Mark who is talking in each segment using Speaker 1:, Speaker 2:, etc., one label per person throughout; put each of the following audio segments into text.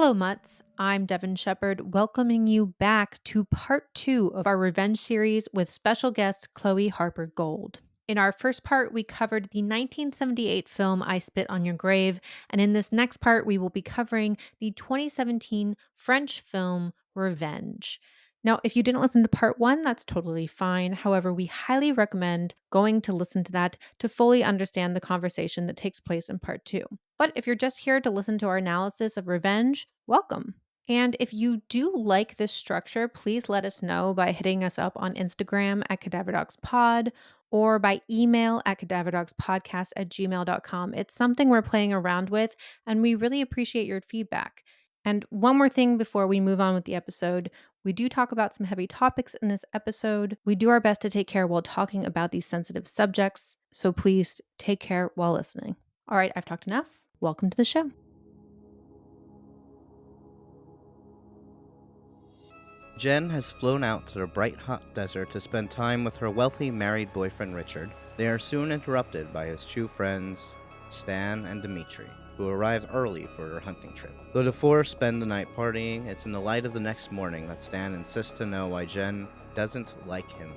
Speaker 1: Hello, Mutts. I'm Devin Shepard, welcoming you back to part 2 of our revenge series with special guest Chloé Harper Gold. In our first part, we covered the 1978 film I Spit on Your Grave, and in this next part, we will be covering the 2017 French film Revenge. Now, if you didn't listen to part 1, that's totally fine. However, we highly recommend going to listen to that to fully understand the conversation that takes place in part 2. But if you're just here to listen to our analysis of Revenge, welcome. And if you do like this structure, please let us know by hitting us up on Instagram at CadaverDogsPod or by email at cadaverdogspodcast@gmail.com. It's something we're playing around with, and we really appreciate your feedback. And one more thing before we move on with the episode, we do talk about some heavy topics in this episode. We do our best to take care while talking about these sensitive subjects, so please take care while listening. All right, I've talked enough. Welcome to the show.
Speaker 2: Jen has flown out to the bright hot desert to spend time with her wealthy married boyfriend Richard. They are soon interrupted by his two friends, Stan and Dimitri, who arrive early for their hunting trip. Though the four spend the night partying, it's in the light of the next morning that Stan insists to know why Jen doesn't like him,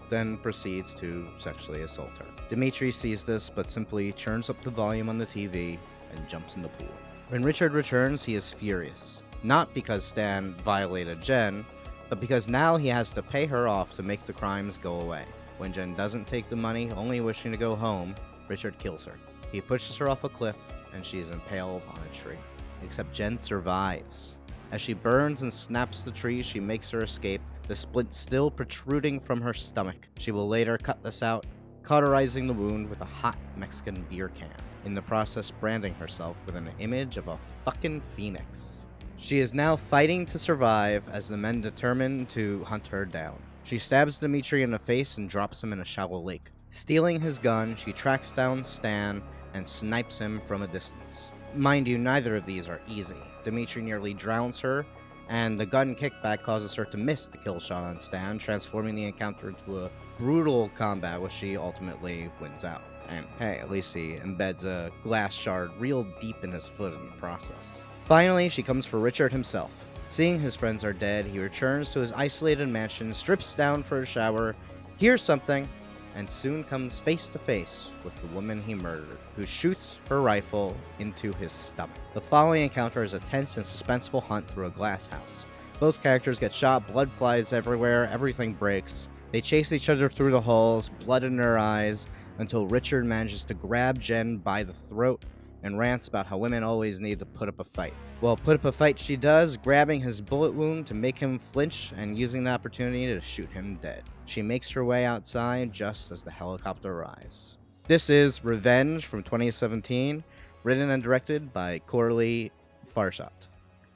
Speaker 2: then proceeds to sexually assault her. Dimitri sees this but simply turns up the volume on the TV and jumps in the pool. When Richard returns, he is furious. Not because Stan violated Jen, but because now he has to pay her off to make the crimes go away. When Jen doesn't take the money, only wishing to go home, Richard kills her. He pushes her off a cliff, and she is impaled on a tree. Except Jen survives. As she burns and snaps the tree, she makes her escape, the splint still protruding from her stomach. She will later cut this out, cauterizing the wound with a hot Mexican beer can, in the process branding herself with an image of a fucking phoenix. She is now fighting to survive as the men determine to hunt her down. She stabs Dimitri in the face and drops him in a shallow lake. Stealing his gun, she tracks down Stan and snipes him from a distance. Mind you, neither of these are easy. Dimitri nearly drowns her, and the gun kickback causes her to miss the kill shot on Stan, transforming the encounter into a brutal combat which she ultimately wins out. And hey, at least he embeds a glass shard real deep in his foot in the process. Finally, she comes for Richard himself. Seeing his friends are dead, he returns to his isolated mansion, strips down for a shower, hears something, and soon comes face to face with the woman he murdered, who shoots her rifle into his stomach. The following encounter is a tense and suspenseful hunt through a glass house. Both characters get shot, blood flies everywhere, everything breaks. They chase each other through the halls, blood in their eyes, until Richard manages to grab Jen by the throat and rants about how women always need to put up a fight. Well, put up a fight she does, grabbing his bullet wound to make him flinch and using the opportunity to shoot him dead. She makes her way outside just as the helicopter arrives. This is Revenge from 2017, written and directed by Coralie Fargeat.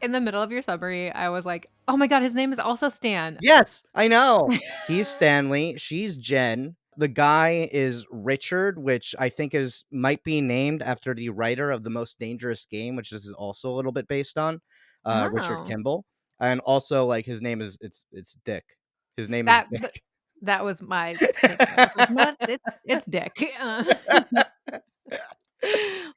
Speaker 1: In the middle of your summary, I was like, oh my God, his name is also Stan.
Speaker 2: Yes, I know. He's Stanley. She's Jen. The guy is Richard, which I think might be named after the writer of The Most Dangerous Game, which this is also a little bit based on, Richard
Speaker 1: Oh,
Speaker 2: Kimball. And also, like, his name is it's Dick. His name is
Speaker 1: that
Speaker 2: Dick.
Speaker 1: that was my thinking. I was like, what? It's Dick.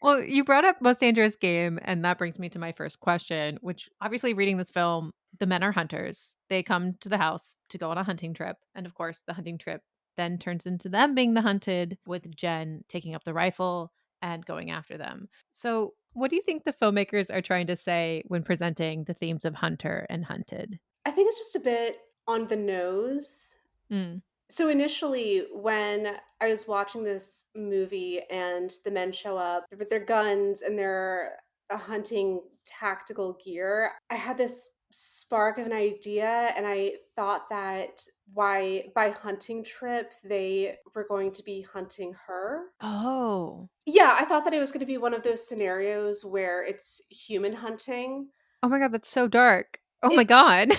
Speaker 1: Well, you brought up Most Dangerous Game, and that brings me to my first question, which obviously reading this film, the men are hunters. They come to the house to go on a hunting trip. And of course, the hunting trip then turns into them being the hunted, with Jen taking up the rifle and going after them. So, what do you think the filmmakers are trying to say when presenting the themes of hunter and hunted?
Speaker 3: I think it's just a bit on the nose.
Speaker 1: Mm.
Speaker 3: So initially, when I was watching this movie and the men show up with their guns and their hunting tactical gear, I had this spark of an idea, and I thought that why by hunting trip they were going to be hunting her.
Speaker 1: Oh.
Speaker 3: Yeah, I thought that it was going to be one of those scenarios where it's human hunting.
Speaker 1: Oh my God, that's so dark. Oh my
Speaker 3: It
Speaker 1: God.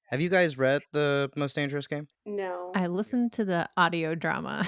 Speaker 2: Have you guys read The Most Dangerous Game?
Speaker 3: no.
Speaker 1: I listened to the audio drama.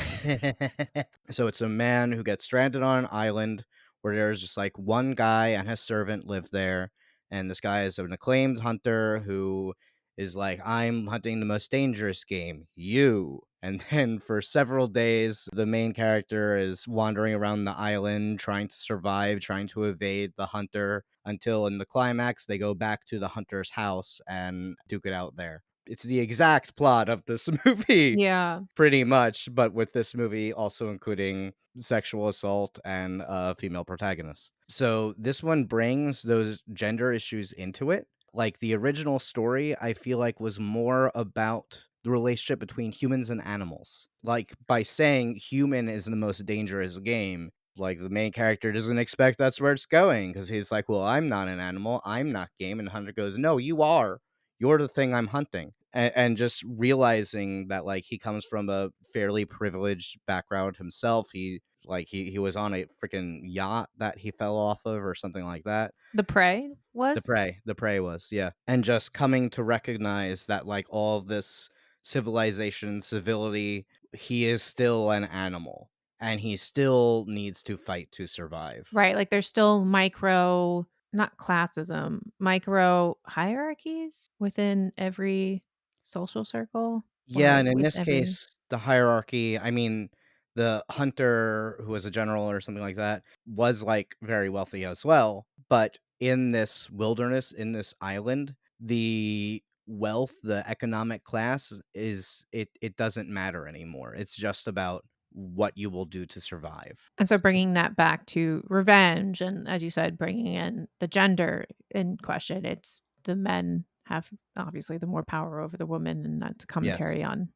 Speaker 2: So it's a man who gets stranded on an island where there's just like one guy and his servant live there. And this guy is an acclaimed hunter who is like, I'm hunting the most dangerous game, you. And then for several days, the main character is wandering around the island, trying to survive, trying to evade the hunter, until in the climax, they go back to the hunter's house and duke it out there. It's the exact plot of this movie,
Speaker 1: Yeah.
Speaker 2: pretty much, but with this movie also including sexual assault and a female protagonist. So this one brings those gender issues into it. Like the original story, I feel like was more about the relationship between humans and animals. Like by saying human is the most dangerous game, like the main character doesn't expect that's where it's going because he's like, well, I'm not an animal, I'm not game. And Hunter goes, no, you are. You're the thing I'm hunting. And just realizing that like he comes from a fairly privileged background himself. He was on a freaking yacht that he fell off of or something like that.
Speaker 1: The prey was?
Speaker 2: The prey was, yeah. And just coming to recognize that like all of this civilization, civility, he is still an animal and he still needs to fight to survive.
Speaker 1: Right, like, there's still micro not classism, micro hierarchies within every social circle
Speaker 2: Yeah,
Speaker 1: or
Speaker 2: and in
Speaker 1: with
Speaker 2: this
Speaker 1: every
Speaker 2: case, the hierarchy, I mean, the hunter who was a general or something like that was like very wealthy as well. But in this wilderness, in this island, the wealth, the economic class it doesn't matter anymore. It's just about what you will do to survive.
Speaker 1: and so bringing that back to revenge and, as you said, bringing in the gender in question, it's the men have obviously the more power over the woman, and that's
Speaker 2: Yes.
Speaker 1: commentary on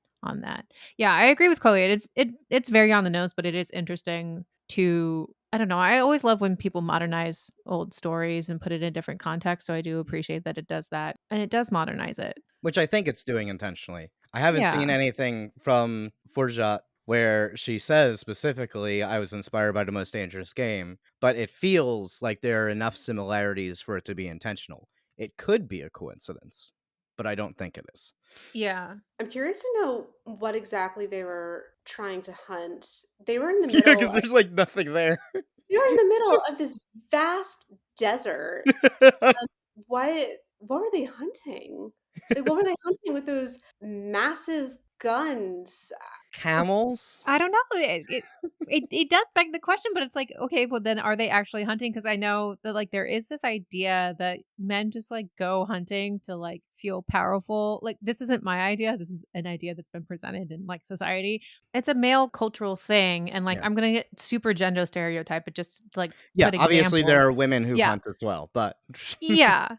Speaker 1: that. Yeah, I agree with Chloe. It's very on the nose, but it is interesting to I don't know, I always love when people modernize old stories and put it in different context, so I do appreciate that it does that, and it does modernize it.
Speaker 2: Which I think it's doing intentionally. I haven't
Speaker 1: Yeah.
Speaker 2: seen anything from Fargeat where she says specifically, "I was inspired by the most dangerous game," but it feels like there are enough similarities for it to be intentional. It could be a coincidence, but I don't think it is.
Speaker 1: Yeah.
Speaker 3: I'm curious to know what exactly they were trying to hunt. They were in the
Speaker 2: Yeah,
Speaker 3: middle
Speaker 2: because
Speaker 3: of
Speaker 2: there's, like, nothing there.
Speaker 3: they were in the middle of this vast desert. What what were they hunting? Like, what were they hunting with those massive guns?
Speaker 2: Camels?
Speaker 1: I don't know. It does beg the question, but it's like, okay, well then are they actually hunting? Because I know that like there is this idea that men just like go hunting to like feel powerful. Like this isn't my idea. This is an idea that's been presented in like society. It's a male cultural thing, and like I'm
Speaker 2: Yes.
Speaker 1: gonna get super gender stereotype, but just like
Speaker 2: Yeah,
Speaker 1: put
Speaker 2: obviously, there
Speaker 1: examples.
Speaker 2: are women who
Speaker 1: Yeah.
Speaker 2: hunt as well, but
Speaker 1: Yeah.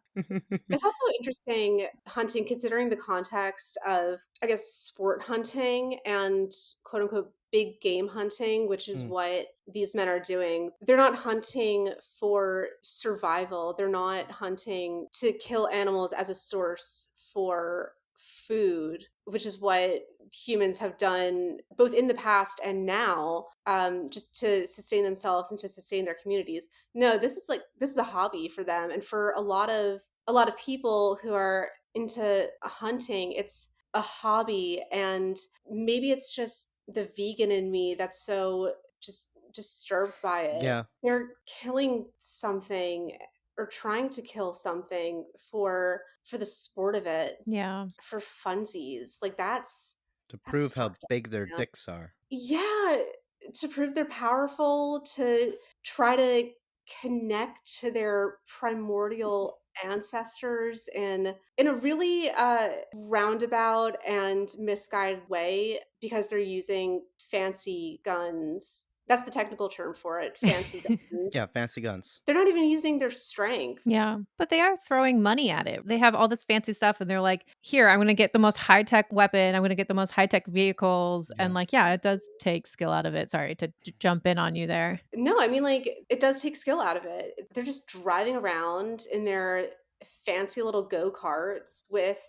Speaker 3: It's also interesting hunting considering the context of, I guess, sport hunting and quote unquote big game hunting, which is
Speaker 2: Mm,
Speaker 3: what these men are doing. They're not hunting for survival. They're not hunting to kill animals as a source for food, which is what humans have done both in the past and now, just to sustain themselves and to sustain their communities. No, this is a hobby for them, and for a lot of people who are into hunting, it's a hobby, and maybe it's just the vegan in me that's so just disturbed by it.
Speaker 2: yeah,
Speaker 3: They're killing something or trying to kill something for the sport of it,
Speaker 1: Yeah.
Speaker 3: for funsies. Like
Speaker 2: to
Speaker 3: that's
Speaker 2: prove how
Speaker 3: fucked up,
Speaker 2: big their
Speaker 3: man.
Speaker 2: dicks are.
Speaker 3: Yeah, to prove they're powerful, to try to connect to their primordial ancestors in a really roundabout and misguided way because they're using fancy guns. That's the technical term for it, fancy guns.
Speaker 2: Yeah, fancy guns.
Speaker 3: They're not even using their strength.
Speaker 1: Yeah, but they are throwing money at it. They have all this fancy stuff and they're like, "Here, I'm gonna get the most high-tech weapon, I'm gonna get the most high-tech vehicles,"
Speaker 2: Yeah.
Speaker 1: and, like, yeah, it does take skill out of it. Sorry to j jump in on you there.
Speaker 3: No, I mean, like, it does take skill out of it. They're just driving around in their fancy little go-karts with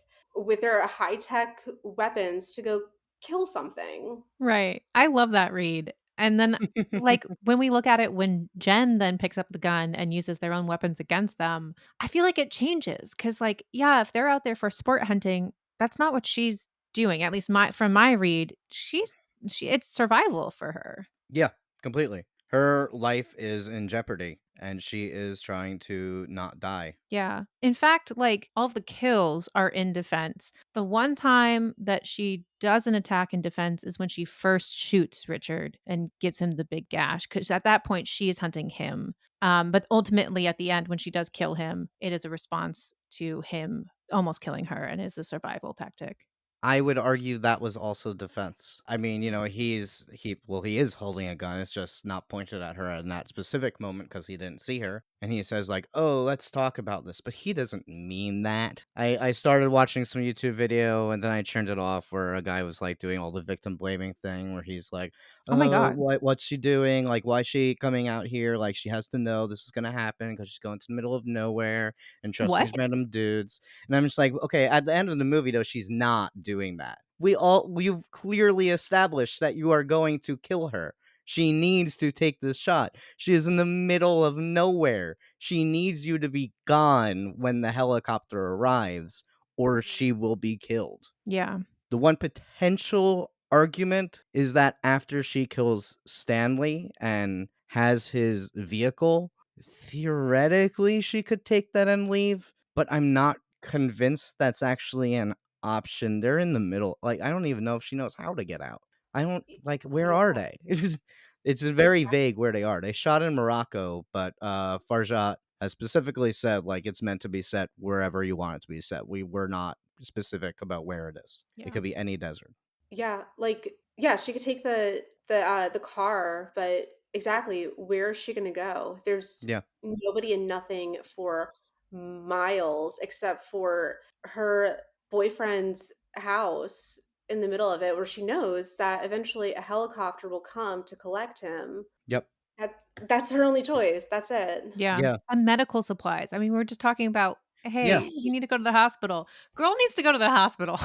Speaker 3: their high-tech weapons to go kill something.
Speaker 1: Right. I love that read. And then, like, when we look at it when Jen then picks up the gun and uses their own weapons against them, I feel like it changes because, like, yeah, if they're out there for sport hunting, that's not what she's doing, at least my from my read, she it's survival for her.
Speaker 2: Yeah, completely. Her life is in jeopardy. and she is trying to not die.
Speaker 1: Yeah. In fact, like, all of the kills are in defense. The one time that she doesn't attack in defense is when she first shoots Richard and gives him the big gash, because at that point, she is hunting him. But ultimately, at the end, when she does kill him, it is a response to him almost killing her and is a survival tactic.
Speaker 2: I would argue that was also defense. I mean, he is holding a gun. It's just not pointed at her in that specific moment because he didn't see her. And he says like, "Oh, let's talk about this," but he doesn't mean that. I started watching some YouTube video and then I turned it off where a guy was like doing all the victim blaming thing where he's like,
Speaker 1: Oh my
Speaker 2: "Oh,
Speaker 1: god.
Speaker 2: what's she doing? Like, why is she coming out here? Like, she has to know this was gonna happen because she's going to the middle of nowhere and trust
Speaker 1: What?
Speaker 2: these random dudes." And I'm just like, okay, at the end of the movie, though, she's not doing that. We've clearly established that you are going to kill her. She needs to take this shot. She is in the middle of nowhere. She needs you to be gone when the helicopter arrives, or she will be killed.
Speaker 1: Yeah.
Speaker 2: The one potential argument is that after she kills Stanley and has his vehicle, theoretically she could take that and leave, but I'm not convinced that's actually an option. They're in the middle. Like, I don't even know if she knows how to get out. I don't like, where
Speaker 3: Yeah,
Speaker 2: are they? It's very
Speaker 3: exactly.
Speaker 2: vague where they are. They shot in Morocco, but Fargeat has specifically said like it's meant to be set wherever you want it to be set. We were not specific about where it is. It
Speaker 1: Yeah.
Speaker 2: could be any desert.
Speaker 3: Yeah, like, yeah, she could take the car, but exactly, where is she gonna go? There's
Speaker 2: Yeah.
Speaker 3: nobody and nothing for miles except for her boyfriend's house in the middle of it, where she knows that eventually a helicopter will come to collect him.
Speaker 2: Yep.
Speaker 3: That's her only choice, that's it.
Speaker 1: Yeah.
Speaker 2: Yeah.
Speaker 1: And medical supplies. I mean, we're just talking about,
Speaker 2: Yeah.
Speaker 1: "Hey, you need to go to the hospital." Girl needs to go to the hospital.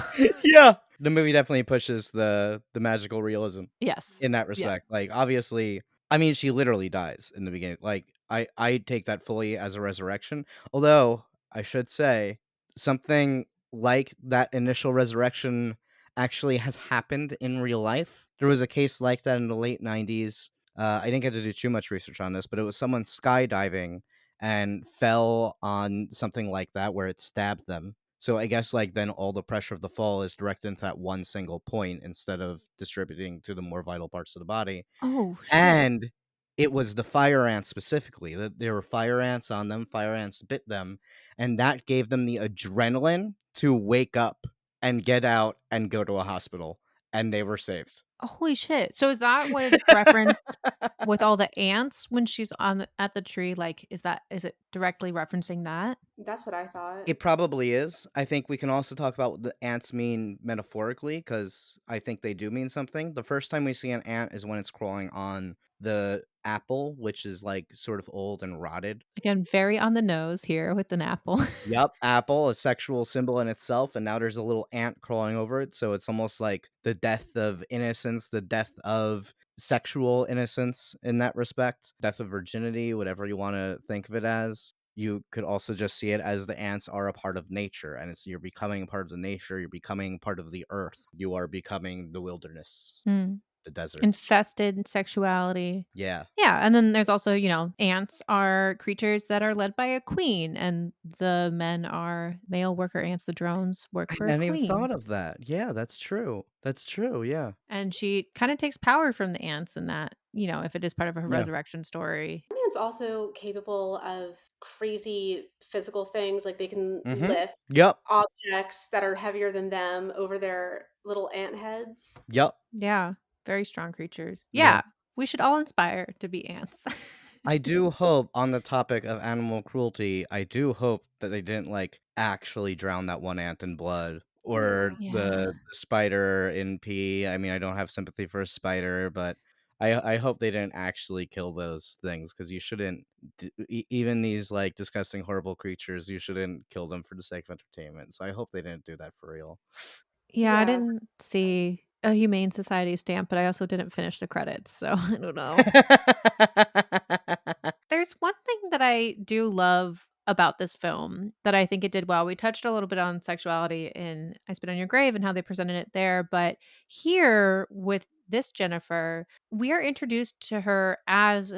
Speaker 2: Yeah. The movie definitely pushes the magical realism
Speaker 1: Yes.
Speaker 2: in that
Speaker 1: Yeah.
Speaker 2: respect. Like, obviously, I mean, she literally dies in the beginning. Like, I take that fully as a resurrection. Although I should say something like that initial resurrection actually has happened in real life. There was a case like that in the late 90s. I didn't get to do too much research on this, but it was someone skydiving and fell on something like that where it stabbed them. So I guess like then all the pressure of the fall is directed into that one single point instead of distributing to the more vital parts of the body.
Speaker 1: Oh, shit.
Speaker 2: And it was the fire ants specifically. That there were fire ants on them, fire ants bit them, and that gave them the adrenaline to wake up and get out and go to a hospital, and they were saved.
Speaker 1: Holy shit. So is that what is referenced with all the ants when she's on the at the tree? Like, is it directly referencing that?
Speaker 3: That's what I thought.
Speaker 2: It probably is. I think we can also talk about what the ants mean metaphorically, because I think they do mean something. The first time we see an ant is when it's crawling on the apple, which is like sort of old and rotted.
Speaker 1: Again, very on the nose here with an apple.
Speaker 2: Yup, apple, a sexual symbol in itself, and now there's a little ant crawling over it, so it's almost like the death of innocence, the death of sexual innocence in that respect, death of virginity, whatever you wanna think of it as. You could also just see it as the ants are a part of nature, and it's you're becoming part of the nature, you're becoming part of the earth, you are becoming the wilderness,
Speaker 1: Mm.
Speaker 2: the desert.
Speaker 1: Infested sexuality.
Speaker 2: Yeah.
Speaker 1: Yeah, and then there's also, ants are creatures that are led by a queen, and the men are male worker ants, the drones work
Speaker 2: I
Speaker 1: for a
Speaker 2: hadn't even
Speaker 1: queen.
Speaker 2: thought of that. Yeah, that's true. That's true, yeah.
Speaker 1: And she kinda takes power from the ants in that, if it is part of her
Speaker 2: Yeah.
Speaker 1: resurrection story.
Speaker 3: It's also capable of crazy physical things, like they can
Speaker 2: Mhm.
Speaker 3: lift
Speaker 2: Yep.
Speaker 3: objects that are heavier than them over their little ant heads.
Speaker 2: Yep.
Speaker 1: Yeah, very strong creatures.
Speaker 2: Yeah.
Speaker 1: Yeah, we should all inspire to be ants.
Speaker 2: I do hope on the topic of animal cruelty, I do hope that they didn't, like, actually drown that one ant in blood or
Speaker 3: Yeah.
Speaker 1: Yeah.
Speaker 2: the spider in pee. I mean, I don't have sympathy for a spider, but I hope they didn't actually kill those things because you shouldn't even these, like, disgusting, horrible creatures, you shouldn't kill them for the sake of entertainment, so I hope they didn't do that for real.
Speaker 1: Yeah, I
Speaker 3: Yeah.
Speaker 1: didn't see a Humane Society stamp, but I also didn't finish the credits, so I don't know. There's one thing that I do love about this film that I think it did well. We touched a little bit on sexuality in I Spit on Your Grave and how they presented it there, but here with this Jennifer, we are introduced to her as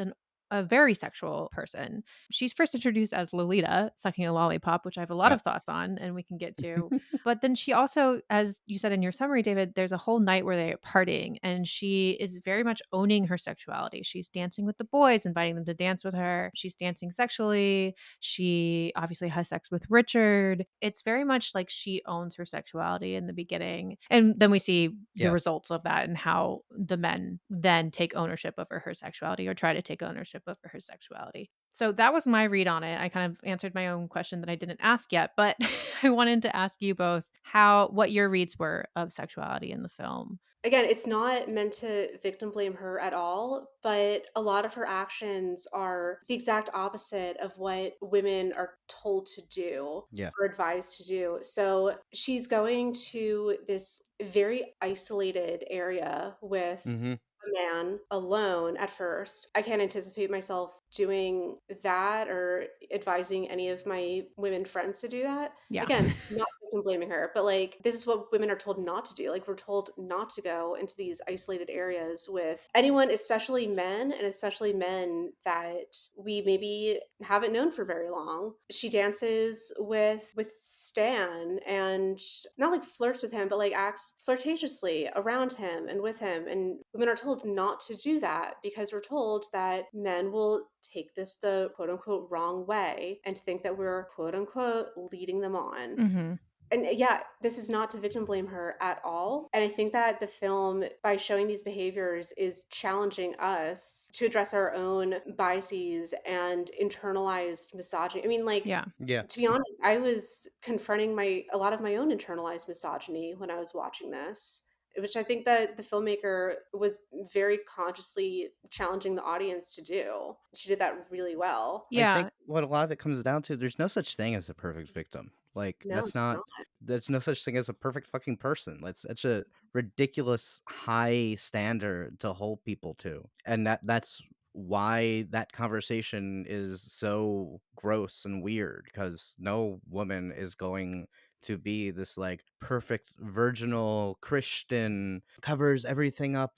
Speaker 1: a very sexual person. She's first introduced as Lolita, sucking a lollipop, which I have a lot
Speaker 2: Yeah.
Speaker 1: of thoughts on and we can get to. But then she also, as you said in your summary, David, there's a whole night where they're partying and she is very much owning her sexuality. She's dancing with the boys, inviting them to dance with her. She's dancing sexually. She obviously has sex with Richard. It's very much like she owns her sexuality in the beginning. And then we see the
Speaker 2: Yeah.
Speaker 1: results of that and how the men then take ownership over her sexuality or try to take ownership over her sexuality. So that was my read on it. I kind of answered my own question that I didn't ask yet, but I wanted to ask you both what your reads were of sexuality in the film.
Speaker 3: Again, it's not meant to victim blame her at all, but a lot of her actions are the exact opposite of what women are told to do
Speaker 2: Yeah.
Speaker 3: or advised to do. So she's going to this very isolated area with
Speaker 2: Mm-hmm.
Speaker 3: a man alone at first. I can't anticipate myself doing that or advising any of my women friends to do that.
Speaker 1: Yeah.
Speaker 3: Again, not victim blaming her, but like this is what women are told not to do. Like we're told not to go into these isolated areas with anyone, especially men, and especially men that we maybe haven't known for very long. She dances with Stan and not like flirts with him, but like acts flirtatiously around him and with him. And women are told not to do that because we're told that men will take this the quote unquote wrong way and think that we're quote unquote leading them on.
Speaker 1: Mhm.
Speaker 3: And yeah, this is not to victim blame her at all. And I think that the film, by showing these behaviors, is challenging us to address our own biases and internalized misogyny. I mean, like,
Speaker 1: Yeah.
Speaker 2: Yeah.
Speaker 3: to be honest, I was confronting a lot of my own internalized misogyny when I was watching this, which I think that the filmmaker was very consciously challenging the audience to do. She did that really well.
Speaker 2: I think
Speaker 1: Yeah.
Speaker 2: what a lot of it comes down to, there's no such thing as a perfect victim. Like
Speaker 3: No, it's not.
Speaker 2: there's no such thing as a perfect fucking person. That's a ridiculous high standard to hold people to. And that's why that conversation is so gross and weird, because no woman is going to be this like perfect virginal Christian, covers everything up,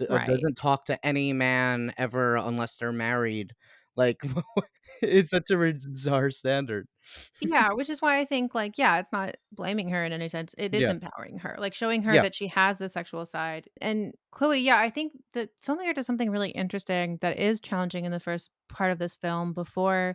Speaker 1: Right.
Speaker 2: doesn't talk to any man ever unless they're married. Like, it's such a bizarre standard.
Speaker 1: Yeah, which is why I think, like, yeah, it's not blaming her in any sense. It is
Speaker 2: Yeah,
Speaker 1: empowering her, like, showing her
Speaker 2: yeah,
Speaker 1: that she has the sexual side. And Chloe, yeah, I think the filmmaker does something really interesting that is challenging in the first part of this film before,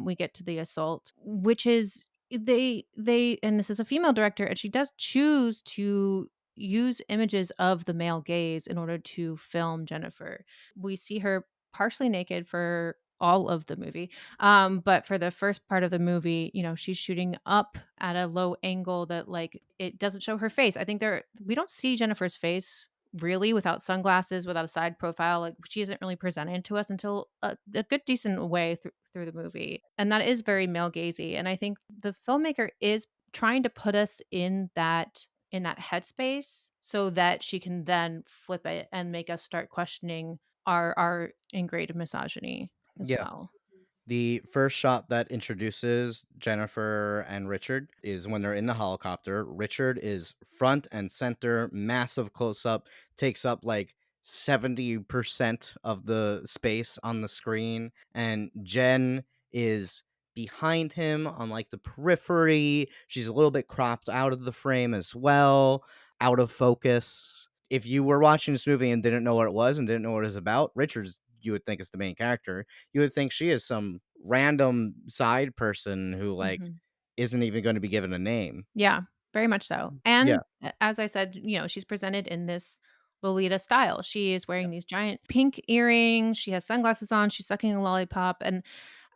Speaker 1: we get to the assault, which is and this is a female director, and she does choose to use images of the male gaze in order to film Jennifer. We see her partially naked for all of the movie. But for the first part of the movie, she's shooting up at a low angle that like it doesn't show her face. I think we don't see Jennifer's face really without sunglasses, without a side profile. Like she isn't really presented to us until a good decent way through the movie. And that is very male gazy. And I think the filmmaker is trying to put us in that headspace so that she can then flip it and make us start questioning our ingrained misogyny as
Speaker 2: yeah.
Speaker 1: well.
Speaker 2: The first shot that introduces Jennifer and Richard is when they're in the helicopter. Richard is front and center, massive close up, takes up like 70% of the space on the screen. And Jen is behind him on like the periphery. She's a little bit cropped out of the frame as well, out of focus. If you were watching this movie and didn't know what it was and didn't know what it was about, Richard's, you would think, is the main character. You would think she is some random side person who like
Speaker 1: Mhm.
Speaker 2: isn't even going to be given a name.
Speaker 1: Yeah, very much so.
Speaker 2: Yeah.
Speaker 1: And as I said, she's presented in this Lolita style. She is
Speaker 2: Yeah.
Speaker 1: wearing these giant pink earrings. She has sunglasses on. She's sucking a lollipop. And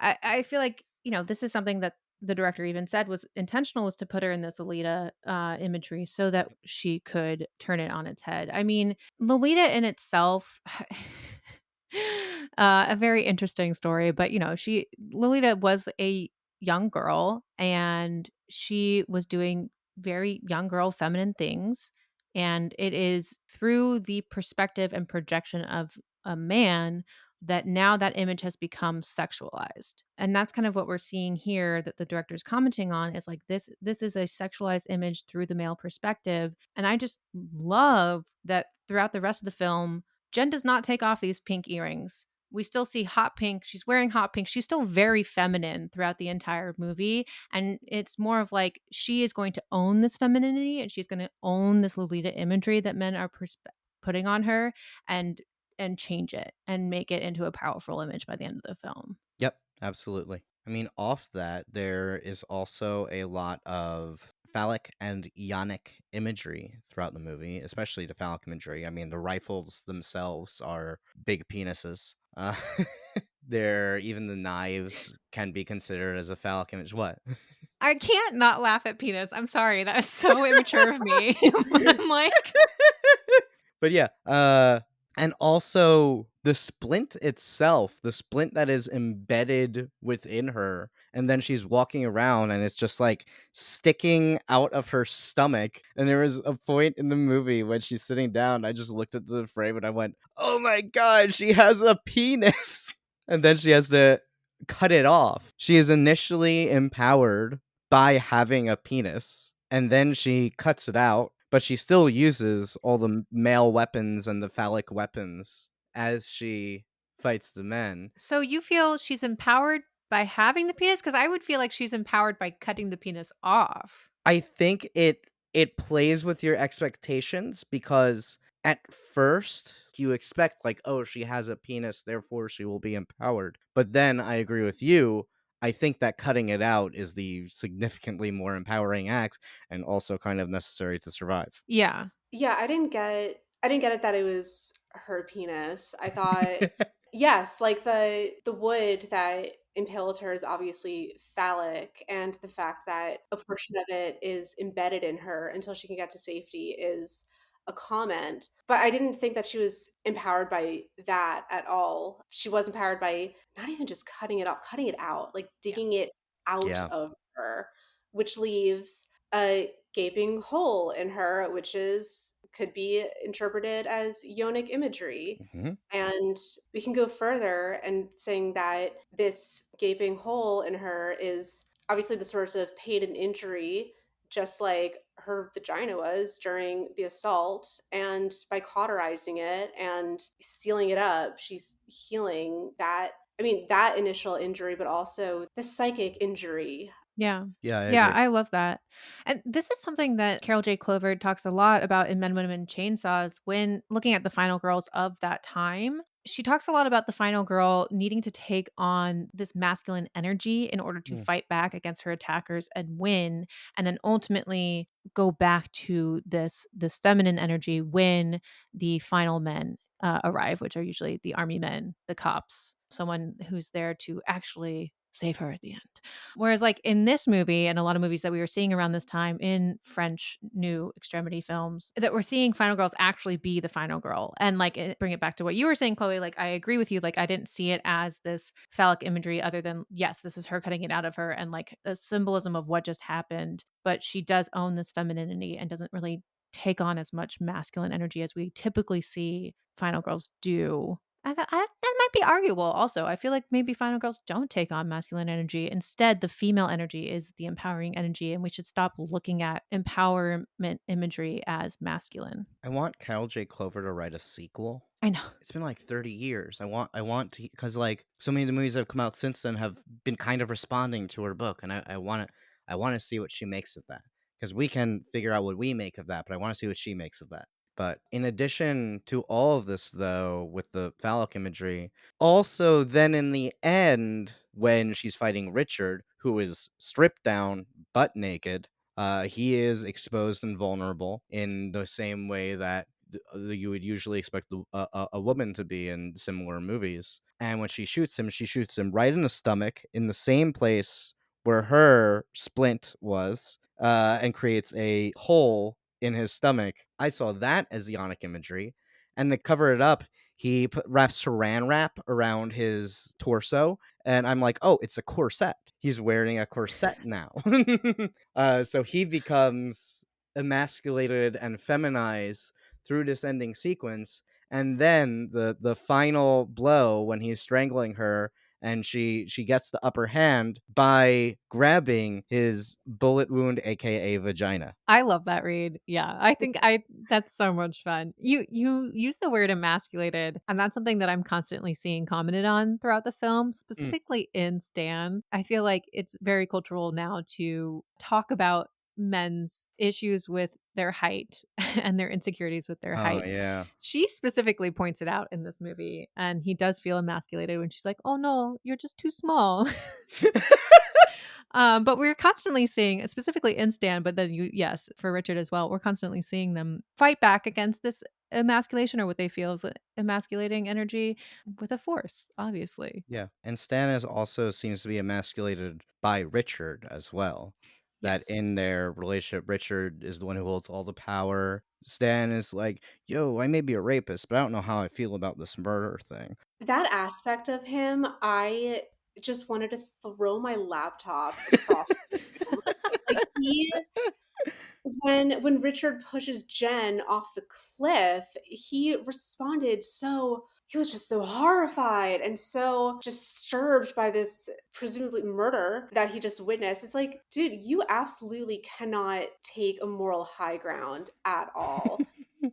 Speaker 1: I feel like, this is something that the director even said was intentional, was to put her in this Lolita imagery so that she could turn it on its head. I mean, Lolita in itself, a very interesting story, but Lolita was a young girl and she was doing very young girl feminine things, and it is through the perspective and projection of a man that now that image has become sexualized. And that's kind of what we're seeing here, that the director's commenting on is like this is a sexualized image through the male perspective. And I just love that throughout the rest of the film Jen does not take off these pink earrings. We still see hot pink. She's wearing hot pink. She's still very feminine throughout the entire movie. And it's more of like she is going to own this femininity and she's going to own this Lolita imagery that men are putting on her and change it and make it into a powerful image by the end of the film.
Speaker 2: Yep, absolutely. I mean, off that, there is also a lot of phallic and ionic imagery throughout the movie, especially the phallic imagery. I mean, the rifles themselves are big penises. They're even the knives can be considered as a phallic image. What?
Speaker 1: I can't not laugh at penis. I'm sorry. That is so immature of me. I'm like,
Speaker 2: But yeah, and also the splint itself, the splint that is embedded within her, and then she's walking around and it's just like sticking out of her stomach. And there was a point in the movie when she's sitting down, I just looked at the frame and I went, "Oh my god, she has a penis." And then she has to cut it off. She is initially empowered by having a penis, and then she cuts it out, but she still uses all the male weapons and the phallic weapons as she fights the men.
Speaker 1: so you feel she's empowered by having the penis? Because I would feel like she's empowered by cutting the penis off.
Speaker 2: I think it plays with your expectations because at first you expect like, oh, she has a penis, therefore she will be empowered. But then I agree with you. I think that cutting it out is the significantly more empowering act and also kind of necessary to survive.
Speaker 1: Yeah.
Speaker 3: Yeah, I didn't get it that it was her penis. I thought yes, like the wood that impaled her is obviously phallic, and the fact that a portion of it is embedded in her until she can get to safety is a comment. But I didn't think that she was empowered by that at all. She was empowered by not even just cutting it off, cutting it out, like
Speaker 1: Yeah.
Speaker 3: digging it out
Speaker 2: Yeah.
Speaker 3: of her, which leaves a gaping hole in her, which is could be interpreted as yonic imagery.
Speaker 2: Hmm.
Speaker 3: And we can go further and saying that this gaping hole in her is obviously the source of pain and injury, just like her vagina was during the assault. And by cauterizing it and sealing it up, she's healing that. I mean, that initial injury, but also the psychic injury.
Speaker 1: Yeah.
Speaker 2: Yeah, I
Speaker 1: Yeah,
Speaker 2: agree.
Speaker 1: I love that. And this is something that Carol J. Clover talks a lot about in Men, Women, and Chainsaws when looking at the final girls of that time. She talks a lot about the final girl needing to take on this masculine energy in order to
Speaker 2: Mm.
Speaker 1: fight back against her attackers and win, and then ultimately go back to this feminine energy when the final men arrive, which are usually the army men, the cops, someone who's there to actually save her at the end. Whereas, like in this movie, and a lot of movies that we were seeing around this time in French new extremity films, that we're seeing final girls actually be the final girl. And like bring it back to what you were saying, Chloe. Like, I agree with you. Like, I didn't see it as this phallic imagery, other than, yes, this is her cutting it out of her and like a symbolism of what just happened. But she does own this femininity and doesn't really take on as much masculine energy as we typically see final girls do. That might be arguable also. I feel like maybe final girls don't take on masculine energy. Instead, the female energy is the empowering energy, and we should stop looking at empowerment imagery as masculine.
Speaker 2: I want Carol J. Clover to write a sequel.
Speaker 1: I know.
Speaker 2: It's been like 30 years. I want to, because like so many of the movies that have come out since then have been kind of responding to her book, and I want to see what she makes of that, because we can figure out what we make of that, but I want to see what she makes of that. But in addition to all of this, though, with the phallic imagery, also then in the end, when she's fighting Richard, who is stripped down, butt naked, he is exposed and vulnerable in the same way that you would usually expect a woman to be in similar movies. And when she shoots him right in the stomach, in the same place where her splint was, and creates a hole in his stomach. I saw that as ionic imagery. And to cover it up, he wraps saran wrap around his torso. And I'm like, oh, it's a corset. He's wearing a corset now. So he becomes emasculated and feminized through this ending sequence. And then the final blow when he's strangling her and she gets the upper hand by grabbing his bullet wound, aka vagina.
Speaker 1: I love that read. Yeah, I think I that's so much fun. You use the word emasculated, and that's something that I'm constantly seeing commented on throughout the film,
Speaker 2: Mm.
Speaker 1: specifically in Stan. I feel like it's very cultural now to talk about men's issues with their height and their insecurities with their
Speaker 2: Oh
Speaker 1: height.
Speaker 2: yeah.
Speaker 1: She specifically points it out in this movie, and he does feel emasculated when she's like, "Oh no, you're just too small." But we're constantly seeing, specifically in Stan, but then yes, for Richard as well, we're constantly seeing them fight back against this emasculation or what they feel is emasculating energy with a force, obviously.
Speaker 2: Yeah, and Stannis also seems to be emasculated by Richard as well. That
Speaker 1: Yes.
Speaker 2: in their relationship, Richard is the one who holds all the power. Stan is like, "Yo, I may be a rapist, but I don't know how I feel about this murder thing."
Speaker 3: That aspect of him, I just wanted to throw my laptop across the room. Like, when Richard pushes Jen off the cliff, he responded so he was just so horrified and so disturbed by this presumably murder that he just witnessed. It's like, dude, you absolutely cannot take a moral high ground at all.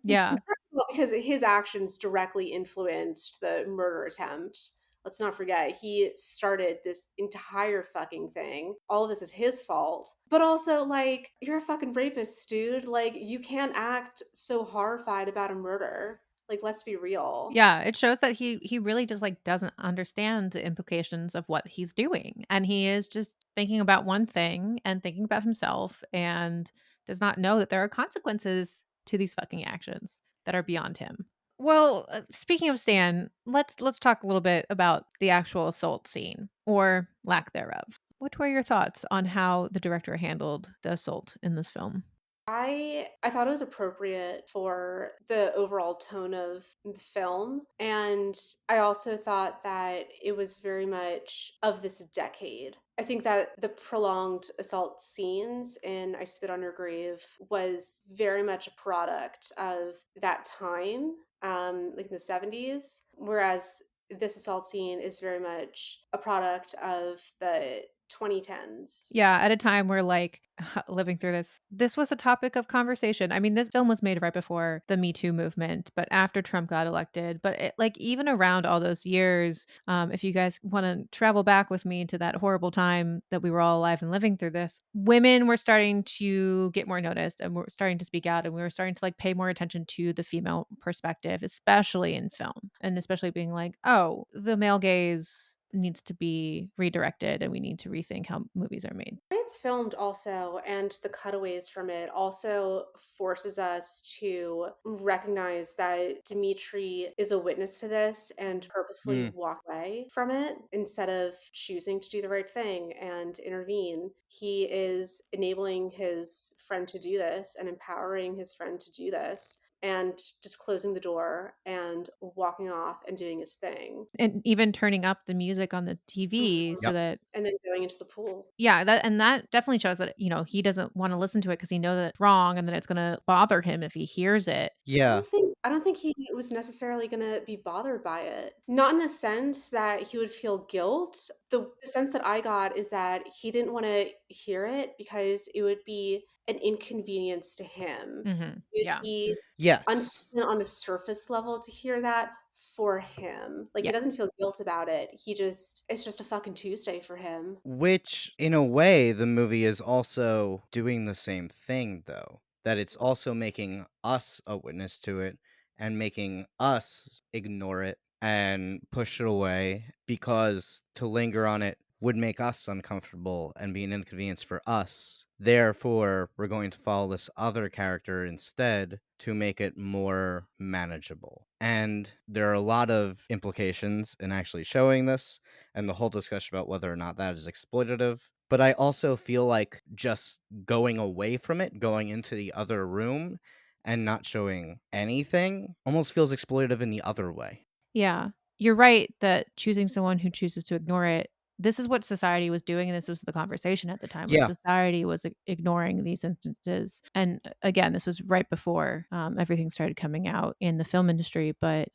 Speaker 1: Yeah.
Speaker 3: First of all, because his actions directly influenced the murder attempt. Let's not forget, he started this entire fucking thing. All of this is his fault. But also, like, you're a fucking rapist, dude. Like, you can't act so horrified about a murder. Like, let's be real.
Speaker 1: Yeah, it shows that he really just like doesn't understand the implications of what he's doing. And he is just thinking about one thing and thinking about himself and does not know that there are consequences to these fucking actions that are beyond him. Well, speaking of Stan, let's talk a little bit about the actual assault scene or lack thereof. What were your thoughts on how the director handled the assault in this film?
Speaker 3: I thought it was appropriate for the overall tone of the film, and I also thought that it was very much of this decade. I think that the prolonged assault scenes in I Spit on Your Grave was very much a product of that time, like in the 70s, whereas this assault scene is very much a product of the 2010s.
Speaker 1: Yeah, at a time where, like, living through this was a topic of conversation. I mean, this film was made right before the Me Too movement, but after Trump got elected. But it, like, even around all those years, if you guys want to travel back with me to that horrible time that we were all alive and living through this, women were starting to get more noticed and were starting to speak out, and we were starting to like pay more attention to the female perspective, especially in film, and especially being like, oh, the male gaze needs to be redirected and we need to rethink how movies are made.
Speaker 3: It's filmed also, and the cutaways from it also forces us to recognize that Dimitri is a witness to this and purposefully
Speaker 2: Mm.
Speaker 3: walk away from it instead of choosing to do the right thing and intervene. He is enabling his friend to do this and empowering his friend to do this and just closing the door and walking off and doing his thing.
Speaker 1: And even turning up the music on the TV
Speaker 3: Mhm.
Speaker 1: so
Speaker 2: Yep.
Speaker 1: that
Speaker 3: And then going into the pool.
Speaker 1: yeah, that definitely shows that, he doesn't wanna listen to it because he knows that it's wrong and that it's gonna bother him if he hears it.
Speaker 2: Yeah.
Speaker 3: I don't think he was necessarily gonna be bothered by it. Not in the sense that he would feel guilt. The sense that I got is that he didn't wanna hear it because it would be an inconvenience to him.
Speaker 1: Mhm.
Speaker 3: It would
Speaker 1: Yeah.
Speaker 3: be
Speaker 2: Yes.
Speaker 3: unpleasant on a surface level to hear that for him. Like, he
Speaker 1: Yeah.
Speaker 3: doesn't feel guilt about it. He just it's just a fucking Tuesday for him.
Speaker 2: Which, in a way, the movie is also doing the same thing, though. That it's also making us a witness to it and making us ignore it and push it away because to linger on it would make us uncomfortable and be an inconvenience for us. Therefore, we're going to follow this other character instead to make it more manageable. And there are a lot of implications in actually showing this and the whole discussion about whether or not that is exploitative. But I also feel like just going away from it, going into the other room, and not showing anything almost feels exploitative in the other way.
Speaker 1: Yeah. You're right that choosing someone who chooses to ignore it this is what society was doing, and this was the conversation at the time, was
Speaker 2: Yeah.
Speaker 1: society was ignoring these instances. And again, this was right before everything started coming out in the film industry, but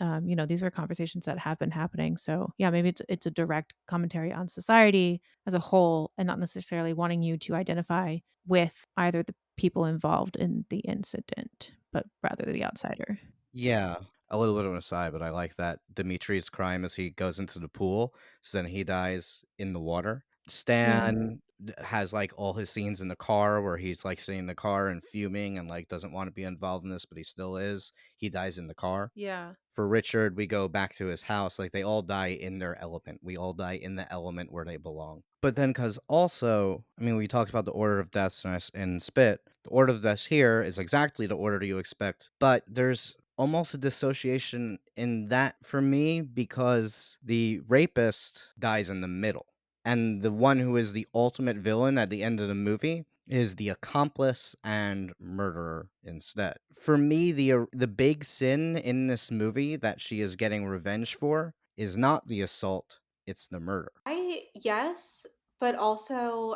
Speaker 1: these were conversations that have been happening. So yeah, maybe it's a direct commentary on society as a whole, and not necessarily wanting you to identify with either the people involved in the incident, but rather the outsider.
Speaker 2: Yeah. A little bit of an aside, but I like that Dimitri's crime is he goes into the pool, so then he dies in the water.
Speaker 1: Yeah.
Speaker 2: Stan has like all his scenes in the car where he's like sitting in the car and fuming and like doesn't want to be involved in this, but he still is. He dies in the car.
Speaker 1: Yeah.
Speaker 2: For Richard, we go back to his house. Like they all die in their element. We all die in the element where they belong. But then, because also, I mean, we talked about the order of deaths in Spit. The order of deaths here is exactly the order you expect, but there's almost a dissociation in that for me because the rapist dies in the middle. And the one who is the ultimate villain at the end of the movie is the accomplice and murderer instead. For me, the big sin in this movie that she is getting revenge for is not the assault, it's the murder.
Speaker 3: I yes, but also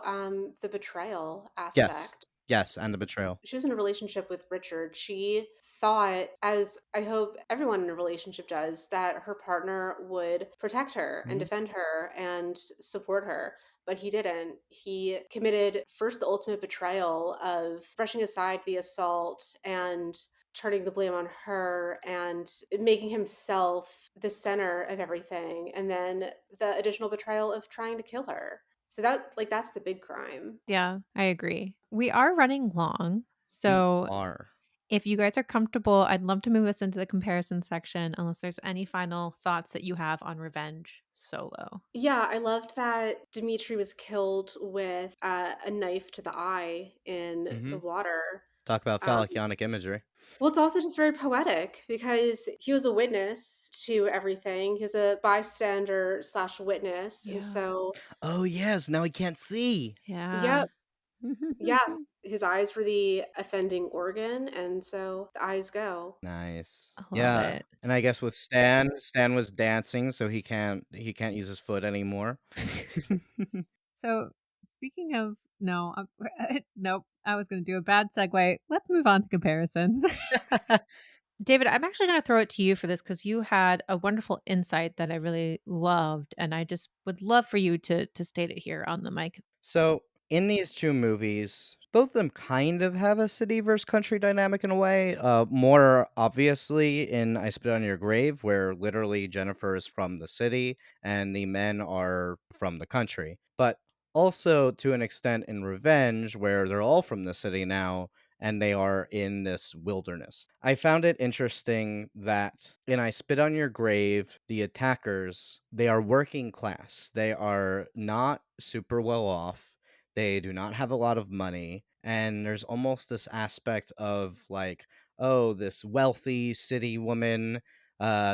Speaker 3: the betrayal
Speaker 2: Yes.
Speaker 3: aspect.
Speaker 2: Yes, and the betrayal.
Speaker 3: She was in a relationship with Richard. She thought, as I hope everyone in a relationship does, that her partner would protect her and
Speaker 2: Mhm.
Speaker 3: defend her and support her. But he didn't. He committed first the ultimate betrayal of brushing aside the assault and turning the blame on her and making himself the center of everything. And then the additional betrayal of trying to kill her. So that's the big crime.
Speaker 1: Yeah, I agree. We are running long.
Speaker 2: We
Speaker 1: So
Speaker 2: are.
Speaker 1: if you guys are comfortable, I'd love to move us into the comparison section, unless there's any final thoughts that you have on Revenge Solo.
Speaker 3: Yeah, I loved that Dimitri was killed with a knife to the eye in the
Speaker 2: Mhm.
Speaker 3: water.
Speaker 2: Talk about
Speaker 3: Um,
Speaker 2: phallic yonic imagery.
Speaker 3: well, it's also just very poetic because he was a witness to everything. He was a bystander slash witness, and
Speaker 1: Yeah.
Speaker 3: so
Speaker 2: Oh, yes, now he can't see.
Speaker 1: Yeah.
Speaker 3: yeah, yeah, his eyes were the offending organ, and so the eyes go.
Speaker 2: Nice.
Speaker 1: I love
Speaker 2: Yeah,
Speaker 1: it.
Speaker 2: and I guess with Stan was dancing, so he can't use his foot anymore.
Speaker 1: So, speaking of no, nope, I was going to do a bad segue. Let's move on to comparisons. David, I'm actually going to throw it to you for this because you had a wonderful insight that I really loved, and I just would love for you to state it here on the mic.
Speaker 2: So, in these 2 movies, both of them kind of have a city versus country dynamic in a way, more obviously in I Spit on Your Grave, where literally Jennifer is from the city and the men are from the country. But also to an extent in Revenge, where they're all from the city now and they are in this wilderness. I found it interesting that in I Spit on Your Grave, the attackers, they are working class. They are not super well off. They do not have a lot of money. And there's almost this aspect of like, oh, this wealthy city woman.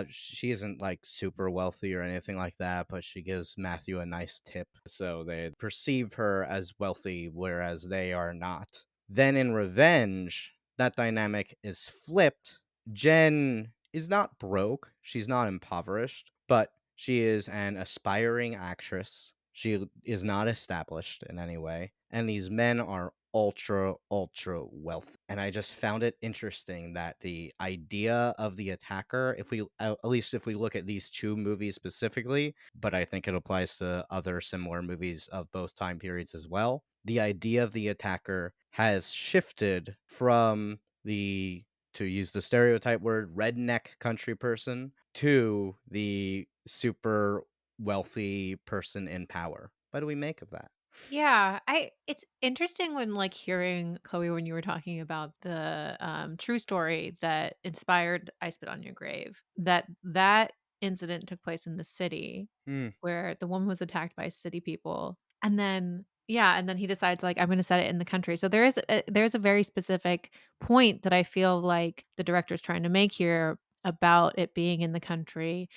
Speaker 2: She isn't like super wealthy or anything like that, but she gives Matthew a nice tip. So they perceive her as wealthy, whereas they are not. Then in Revenge, that dynamic is flipped. Jen is not broke, she's not impoverished, but she is an aspiring actress. She is not established in any way. And these men are ultra, ultra wealthy. And I just found it interesting that the idea of the attacker, if we, at least if we look at these 2 movies specifically, but I think it applies to other similar movies of both time periods as well, the idea of the attacker has shifted from the, to use the stereotype word, redneck country person to the super wealthy person in power. What do we make of that?
Speaker 1: Yeah, I it's interesting when like hearing Chloe when you were talking about the true story that inspired I Spit on Your Grave, that incident took place in the city
Speaker 2: Mm,
Speaker 1: where the woman was attacked by city people. And then yeah, and then he decides like I'm going to set it in the country. So there's a very specific point that I feel like the director's trying to make here about it being in the country.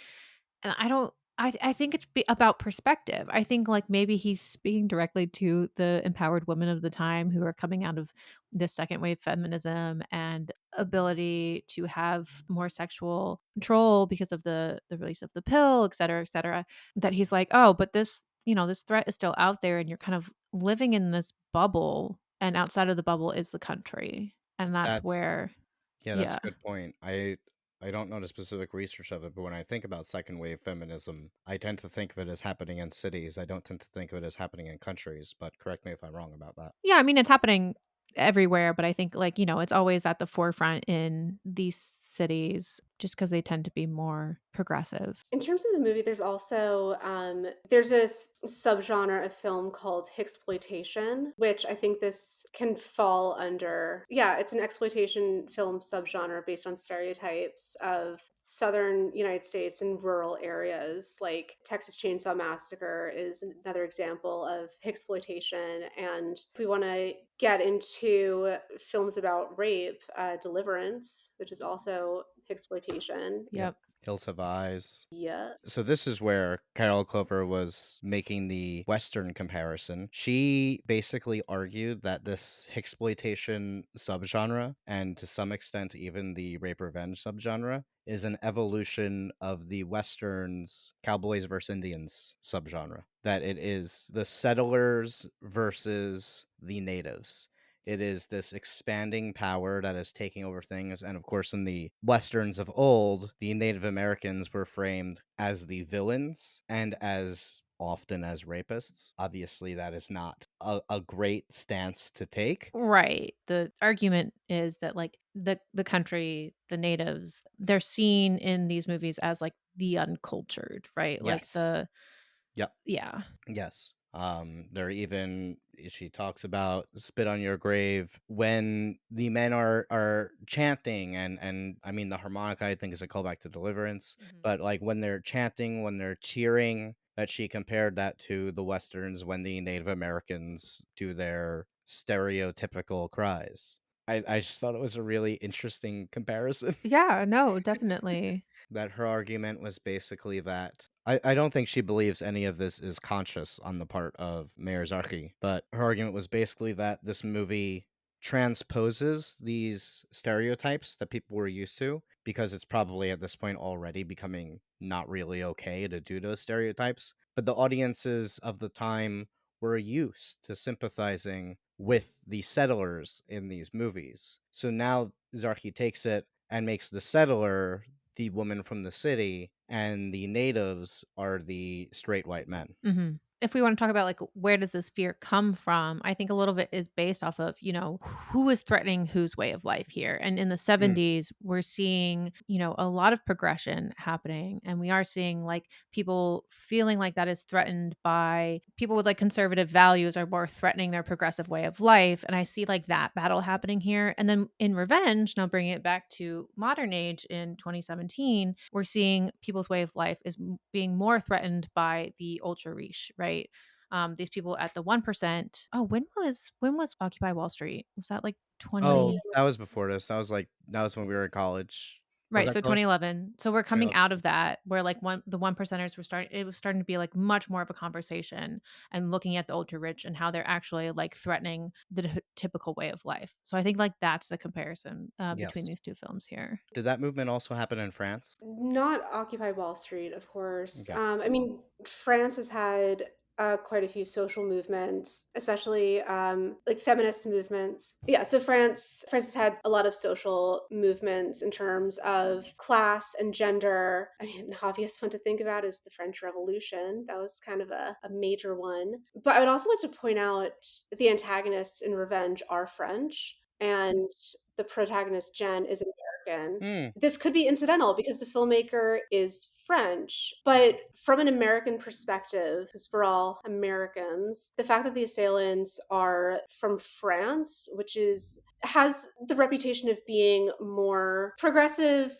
Speaker 1: And I don't I think it's about perspective. I think, like, maybe he's speaking directly to the empowered women of the time who are coming out of the second wave feminism and ability to have more sexual control because of the release of the pill, et cetera, that he's like, "Oh, but this this threat is still out there and you're kind of living in this bubble, and outside of the bubble is the country. And that's
Speaker 2: That's
Speaker 1: where
Speaker 2: Yeah, that's
Speaker 1: yeah.
Speaker 2: a good point. I don't know the specific research of it, but when I think about second wave feminism, I tend to think of it as happening in cities. I don't tend to think of it as happening in countries, but correct me if I'm wrong about that.
Speaker 1: Yeah, I mean, it's happening everywhere, but I think, like, it's always at the forefront in these cities just because they tend to be more progressive.
Speaker 3: In terms of the movie, there's also there's this subgenre of film called exploitation, which I think this can fall under. Yeah, it's an exploitation film subgenre based on stereotypes of southern United States and rural areas. Like Texas Chainsaw Massacre is another example of exploitation. And if we want to get into films about rape, Deliverance, which is also exploitation.
Speaker 2: Yep.
Speaker 1: Yep.
Speaker 2: Hills Have Eyes.
Speaker 3: Yeah.
Speaker 2: So this is where Carol Clover was making the Western comparison. She basically argued that this exploitation subgenre, and to some extent even the rape revenge subgenre, is an evolution of the Westerns cowboys versus Indians subgenre. That it is the settlers versus the natives. It is this expanding power that is taking over things. And of course, in the Westerns of old, the Native Americans were framed as the villains and as often as rapists. Obviously, that is not a great stance to take.
Speaker 1: Right. The argument is that, like, the country, the natives, they're seen in these movies as, like, the uncultured, right? Like
Speaker 2: Yes. Yep.
Speaker 1: yeah.
Speaker 2: Yes. There even she talks about spit on your grave when the men are chanting and I mean the harmonica I think is a callback to Deliverance,
Speaker 1: Mhm.
Speaker 2: but like when they're chanting, when they're cheering, that she compared that to the Westerns when the Native Americans do their stereotypical cries. I just thought it was a really interesting comparison.
Speaker 1: Yeah, no, definitely.
Speaker 2: That her argument was basically that I don't think she believes any of this is conscious on the part of Mayor Zarchi, but her argument was basically that this movie transposes these stereotypes that people were used to because it's probably at this point already becoming not really okay to do those stereotypes. But the audiences of the time were used to sympathizing with the settlers in these movies. So now Zarchi takes it and makes the settler the woman from the city, and the natives are the straight white men.
Speaker 1: Mhm. If we wanna talk about, like, where does this fear come from, I think a little bit is based off of, who is threatening whose way of life here, and in the
Speaker 2: Mm.
Speaker 1: '70s, we're seeing, a lot of progression happening, and we are seeing, like, people feeling like that is threatened by people with, like, conservative values are more threatening their progressive way of life, and I see, like, that battle happening here, and then in Revenge, now bringing it back to modern age in 2017, we're seeing people's way of life is being more threatened by the ultra reach, right? These people at the 1%. Oh, when was Occupy Wall Street? Was that like
Speaker 2: Oh,
Speaker 1: 20?
Speaker 2: that was before this. That was when we were in college. Was
Speaker 1: Right,
Speaker 2: that
Speaker 1: so
Speaker 2: college?
Speaker 1: 2011. So we're coming
Speaker 2: 2011.
Speaker 1: out of that where, like, the one percenters were starting it was starting to be like much more of a conversation, and looking at the ultra rich and how they're actually like threatening the typical way of life. So I think, like, that's the comparison between
Speaker 2: Yes.
Speaker 1: these two films here.
Speaker 2: Did that movement also happen in France?
Speaker 3: Not Occupy Wall Street, of course.
Speaker 2: Okay.
Speaker 3: I mean, France has had quite a few social movements, especially like feminist movements. Yeah, so France has had a lot of social movements in terms of class and gender. I mean, an obvious one to think about is the French Revolution. That was kind of a major one. But I would also like to point out the antagonists in Revenge are French, and the protagonist Jen is American.
Speaker 2: Hmm.
Speaker 3: This could be incidental because the filmmaker is French, but from an American perspective, because we're all Americans, the fact that the assailants are from France, which is has the reputation of being more progressive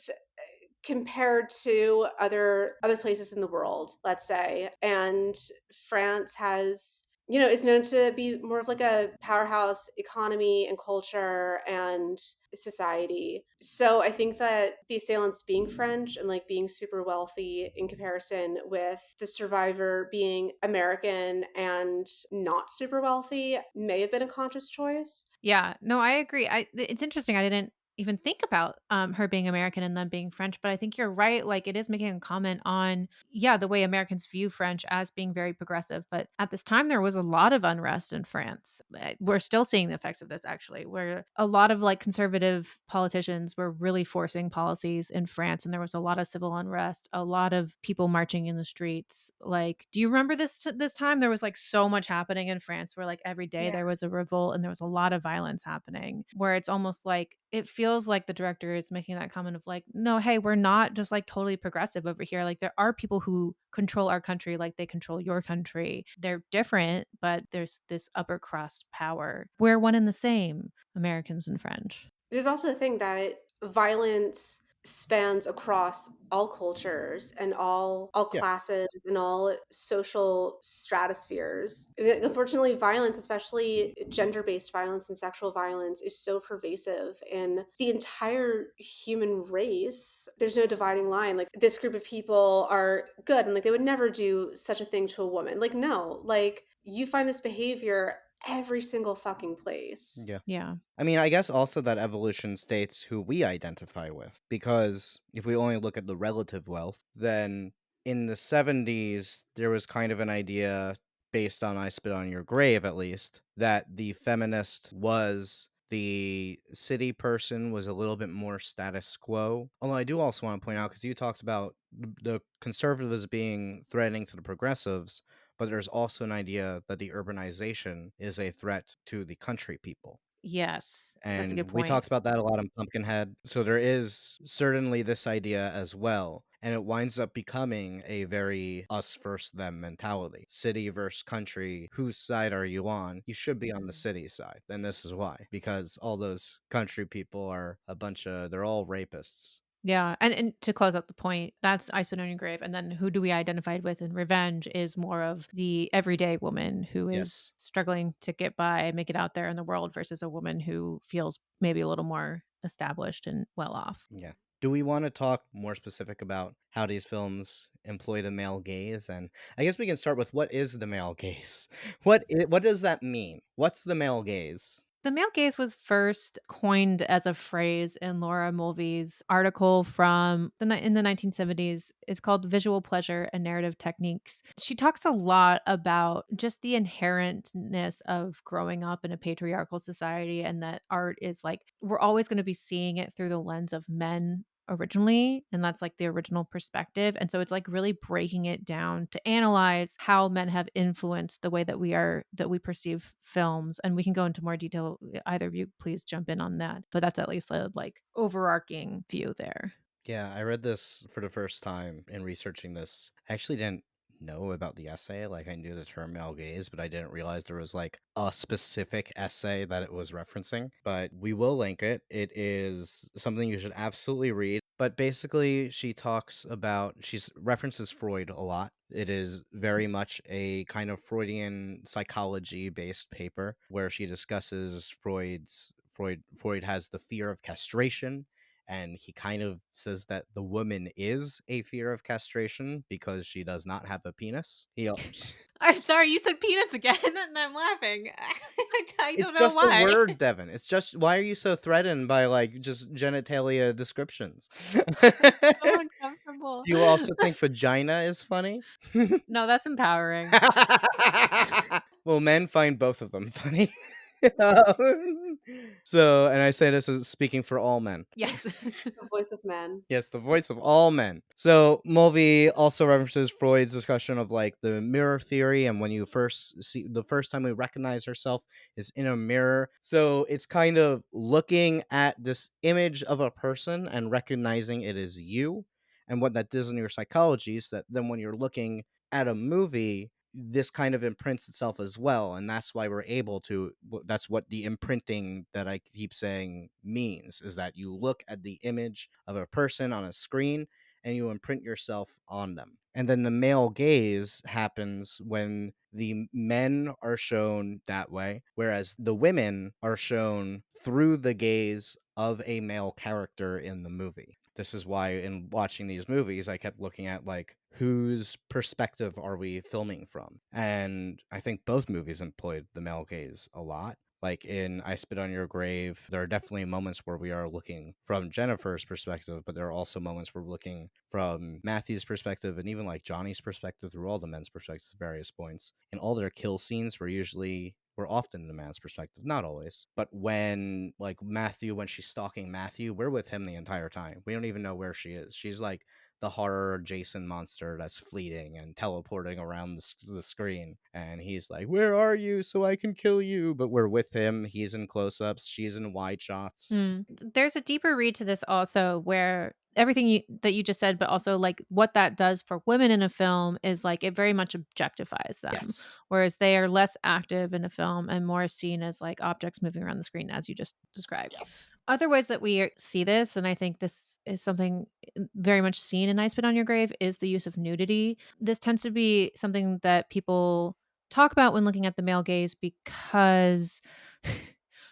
Speaker 3: compared to other places in the world, let's say. And France has, is known to be more of like a powerhouse economy and culture and society. So I think that the assailants being French and like being super wealthy in comparison with the survivor being American and not super wealthy may have been a conscious choice.
Speaker 1: Yeah, no, I agree. It's interesting. I didn't even think about her being American and them being French. But I think you're right. Like it is making a comment on, yeah, the way Americans view French as being very progressive. But at this time, there was a lot of unrest in France. We're still seeing the effects of this actually, where a lot of like conservative politicians were really forcing policies in France. And there was a lot of civil unrest, a lot of people marching in the streets. Like, do you remember this time? There was like so much happening in France where like every day
Speaker 3: Yeah.
Speaker 1: there was a revolt and there was a lot of violence happening, where it's almost like it feels like the director is making that comment of like, no, hey, we're not just like totally progressive over here. Like there are people who control our country like they control your country. They're different, but there's this upper crust power. We're one and the same, Americans and French.
Speaker 3: There's also the thing that violence spans across all cultures and all
Speaker 2: Yeah.
Speaker 3: classes and all social stratospheres. Unfortunately, violence, especially gender-based violence and sexual violence, is so pervasive in the entire human race. There's no dividing line. Like this group of people are good and like they would never do such a thing to a woman. Like no, like you find this behavior every single fucking place.
Speaker 2: Yeah.
Speaker 1: Yeah.
Speaker 2: I mean, I guess also that evolution states who we identify with, because if we only look at the relative wealth, then in the 70s, there was kind of an idea, based on I Spit on Your Grave at least, that the feminist was the city person was a little bit more status quo. Although I do also want to point out, because you talked about the conservatives being threatening to the progressives, but there's also an idea that the urbanization is a threat to the country people.
Speaker 1: Yes. That's a good
Speaker 2: And we
Speaker 1: point.
Speaker 2: talked about that a lot in Pumpkinhead. So there is certainly this idea as well. And it winds up becoming a very us versus them mentality. City versus country. Whose side are you on? You should be on the city side. And this is why. Because all those country people are they're all rapists.
Speaker 1: Yeah, and to close out the point, that's I Spit on Your Grave, and then who do we identify with in Revenge is more of the everyday woman who is
Speaker 2: Yes.
Speaker 1: struggling to get by, make it out there in the world versus a woman who feels maybe a little more established and well off.
Speaker 2: Yeah. Do we want to talk more specific about how these films employ the male gaze? And I guess we can start with, what is the male gaze? What does that mean? What's the male gaze?
Speaker 1: The male gaze was first coined as a phrase in Laura Mulvey's article from in the 1970s. It's called Visual Pleasure and Narrative Techniques. She talks a lot about just the inherentness of growing up in a patriarchal society, and that art is like we're always going to be seeing it through the lens of men originally, and that's like the original perspective. And so it's like really breaking it down to analyze how men have influenced the way that we perceive films. And we can go into more detail. Either of you please jump in on that, but that's at least a like overarching view there.
Speaker 2: Yeah, I read this for the first time in researching this. I actually didn't know about the essay. Like, I knew the term male gaze, but I didn't realize there was like a specific essay that it was referencing. But we will link it. It is something you should absolutely read. But basically, she's references Freud a lot. It is very much a kind of Freudian psychology based paper where she discusses Freud has the fear of castration, and he kind of says that the woman is a fear of castration because she does not have a penis.
Speaker 1: I'm sorry, you said penis again, and I'm laughing. I
Speaker 2: It's
Speaker 1: don't know
Speaker 2: just a
Speaker 1: why.
Speaker 2: word, Devin. It's just, why are you so threatened by like just genitalia descriptions?
Speaker 1: I'm so uncomfortable.
Speaker 2: Do you also think vagina is funny?
Speaker 1: No, that's empowering.
Speaker 2: Well, men find both of them funny. Um, so, and I say this as speaking for all men.
Speaker 1: Yes.
Speaker 3: The voice of men.
Speaker 2: Yes, the voice of all men. So Mulvey also references Freud's discussion of like the mirror theory, and when you first see the first time we recognize herself is in a mirror. So it's kind of looking at this image of a person and recognizing it is you. And what that does in your psychology is that then when you're looking at a movie, this kind of imprints itself as well, and that's why we're able to that's what the imprinting that I keep saying means, is that you look at the image of a person on a screen and you imprint yourself on them. And then the male gaze happens when the men are shown that way, whereas the women are shown through the gaze of a male character in the movie. This is why in watching these movies, I kept looking at like, whose perspective are we filming from? And I think both movies employed the male gaze a lot. Like in I Spit on Your Grave, there are definitely moments where we are looking from Jennifer's perspective, but there are also moments where we're looking from Matthew's perspective and even like Johnny's perspective through all the men's perspectives at various points. And all their kill scenes were often the man's perspective, not always. But when like Matthew, when she's stalking Matthew, we're with him the entire time. We don't even know where she is. She's like the horror Jason monster that's fleeting and teleporting around the screen. And he's like, "Where are you so I can kill you?" But we're with him. He's in close ups. She's in wide shots.
Speaker 1: Mm. There's a deeper read to this also where everything that you just said, but also like what that does for women in a film is like it very much objectifies them,
Speaker 2: Yes.
Speaker 1: whereas they are less active in a film and more seen as like objects moving around the screen, as you just described.
Speaker 2: Yes.
Speaker 1: Other ways that we see this, and I think this is something very much seen in I Spit on Your Grave, is the use of nudity. This tends to be something that people talk about when looking at the male gaze because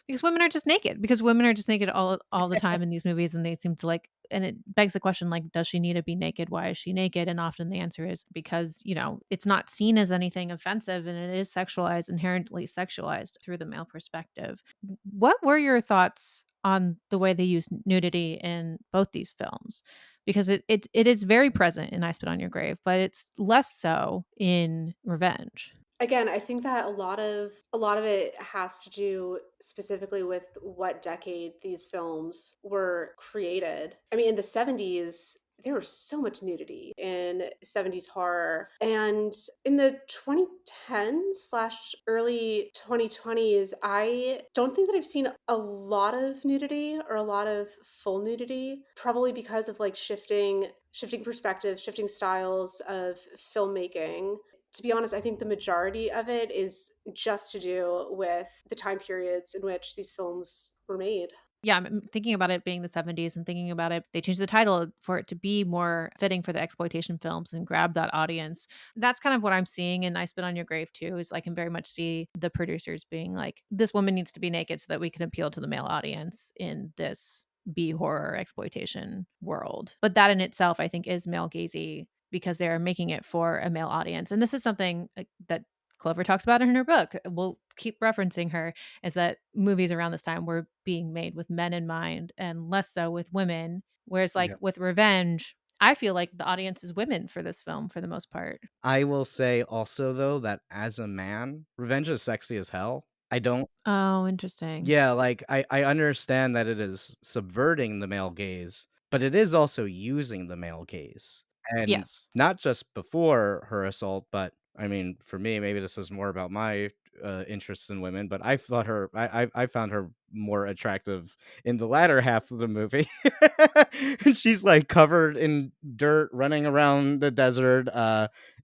Speaker 1: because women are just naked, because women are just naked all the time in these movies, and they seem to like, and it begs the question, like, does she need to be naked? Why is she naked? And often the answer is because, it's not seen as anything offensive, and it is sexualized, inherently sexualized through the male perspective. What were your thoughts on the way they use nudity in both these films? Because it is very present in I Spit on Your Grave, but it's less so in Revenge.
Speaker 3: Again, I think that a lot of it has to do specifically with what decade these films were created. I mean, in the 70s, there was so much nudity in 70s horror. And in the 2010s slash early 2020s, I don't think that I've seen a lot of nudity or a lot of full nudity, probably because of like shifting perspectives, shifting styles of filmmaking. To be honest, I think the majority of it is just to do with the time periods in which these films were made.
Speaker 1: Yeah, I'm thinking about it being the 70s and thinking about it, they changed the title for it to be more fitting for the exploitation films and grab that audience. That's kind of what I'm seeing in I Spit on Your Grave too, is I can very much see the producers being like, this woman needs to be naked so that we can appeal to the male audience in this B horror exploitation world. But that in itself, I think, is male gazy because they're making it for a male audience. And this is something that Clover talks about in her book. We'll keep referencing her, is that movies around this time were being made with men in mind and less so with women. Whereas, like
Speaker 2: Yeah.
Speaker 1: with Revenge, I feel like the audience is women for this film for the most part.
Speaker 2: I will say also though that as a man, Revenge is sexy as hell. I don't
Speaker 1: Oh, interesting.
Speaker 2: Yeah, like I understand that it is subverting the male gaze, but it is also using the male gaze. And
Speaker 1: Yes.
Speaker 2: not just before her assault, but I mean, for me, maybe this is more about my interests in women, but I thought I found her more attractive in the latter half of the movie. She's like covered in dirt, running around the desert,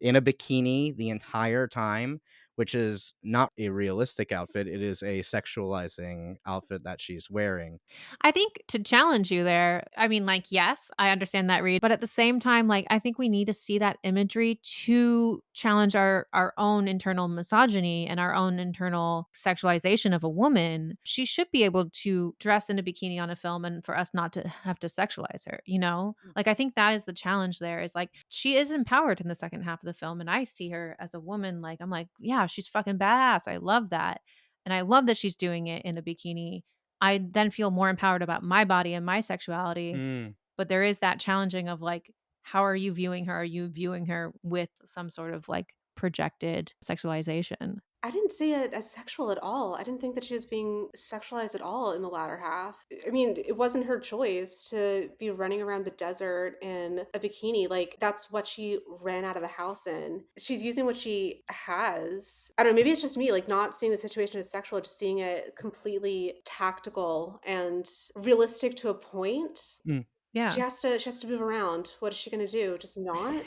Speaker 2: in a bikini the entire time, which is not a realistic outfit. It is a sexualizing outfit that she's wearing.
Speaker 1: I think to challenge you there, I mean, like, yes, I understand that read, but at the same time, like, I think we need to see that imagery to challenge our own internal misogyny and our own internal sexualization of a woman. She should be able to dress in a bikini on a film and for us not to have to sexualize her, you know? Like, I think that is the challenge there is like she is empowered in the second half of the film. And I see her as a woman, like, I'm like, yeah, she's fucking badass. I love that. And I love that she's doing it in a bikini. I then feel more empowered about my body and my sexuality,
Speaker 2: Mm.
Speaker 1: but there is that challenging of, like, how are you viewing her? Are you viewing her with some sort of, like, projected sexualization?
Speaker 3: I didn't see it as sexual at all. I didn't think that she was being sexualized at all in the latter half. I mean, it wasn't her choice to be running around the desert in a bikini. Like, that's what she ran out of the house in. She's using what she has. I don't know, maybe it's just me, like, not seeing the situation as sexual, just seeing it completely tactical and realistic to a point.
Speaker 2: Mm.
Speaker 1: Yeah.
Speaker 3: She has to move around. What is she gonna do? Just not?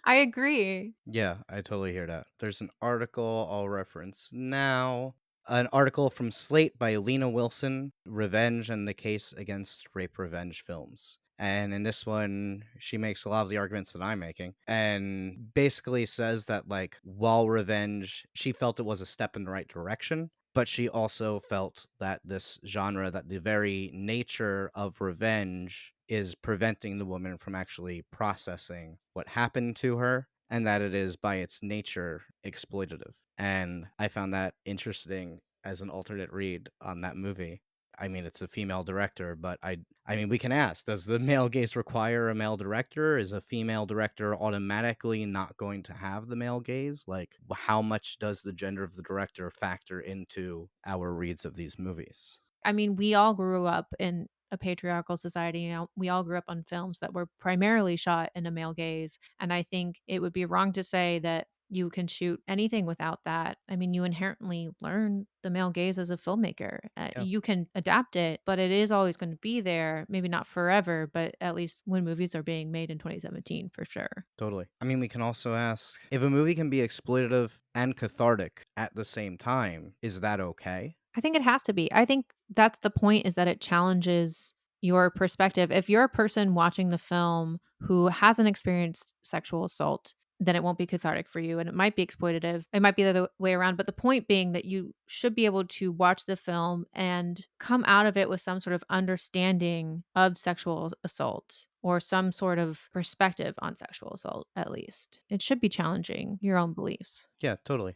Speaker 1: I agree.
Speaker 2: Yeah, I totally hear that. There's an article I'll reference now. An article from Slate by Lena Wilson, Revenge and the Case Against Rape Revenge Films. And in this one, she makes a lot of the arguments that I'm making and basically says that, like, while Revenge, she felt it was a step in the right direction, but she also felt that this genre, that the very nature of revenge is preventing the woman from actually processing what happened to her, and that it is by its nature exploitative. And I found that interesting as an alternate read on that movie. I mean, it's a female director, but I mean, we can ask, does the male gaze require a male director? Is a female director automatically not going to have the male gaze? Like, how much does the gender of the director factor into our reads of these movies?
Speaker 1: I mean, we all grew up in a patriarchal society. You know, we all grew up on films that were primarily shot in a male gaze. And I think it would be wrong to say that you can shoot anything without that. I mean, you inherently learn the male gaze as a filmmaker.
Speaker 2: Yeah,
Speaker 1: You can adapt it, but it is always going to be there. Maybe not forever, but at least when movies are being made in 2017, for sure.
Speaker 2: totally. I mean, we can also ask, if a movie can be exploitative and cathartic at the same time, is that okay?
Speaker 1: I think it has to be. I think that's the point, is that it challenges your perspective. If you're a person watching the film who hasn't experienced sexual assault, then it won't be cathartic for you and it might be exploitative. It might be the other way around. But the point being that you should be able to watch the film and come out of it with some sort of understanding of sexual assault or some sort of perspective on sexual assault, at least. It should be challenging your own beliefs.
Speaker 2: Yeah, totally.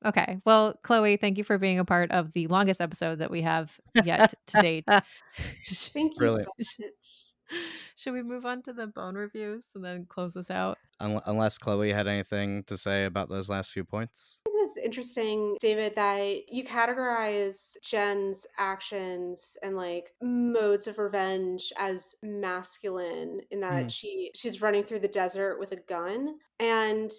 Speaker 1: Okay. Well, Chloe, thank you for being a part of the longest episode that we have yet to date. Sh-
Speaker 3: Thank you so
Speaker 2: Brilliant.
Speaker 1: sh-
Speaker 3: much.
Speaker 1: Should we move on to the bone reviews and then close this out?
Speaker 2: Unless Chloe had anything to say about those last few points.
Speaker 3: I think that's interesting, David, that you categorize Jen's actions and like modes of revenge as masculine in that
Speaker 2: Mhm.
Speaker 3: she's running through the desert with a gun. And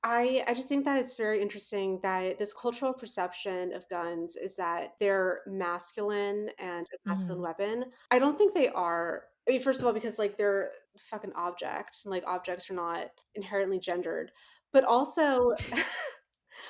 Speaker 3: I just think that it's very interesting that this cultural perception of guns is that they're masculine and a masculine
Speaker 1: Mhm.
Speaker 3: weapon. I don't think they are. I mean, first of all, because like they're fucking objects and like objects are not inherently gendered. But also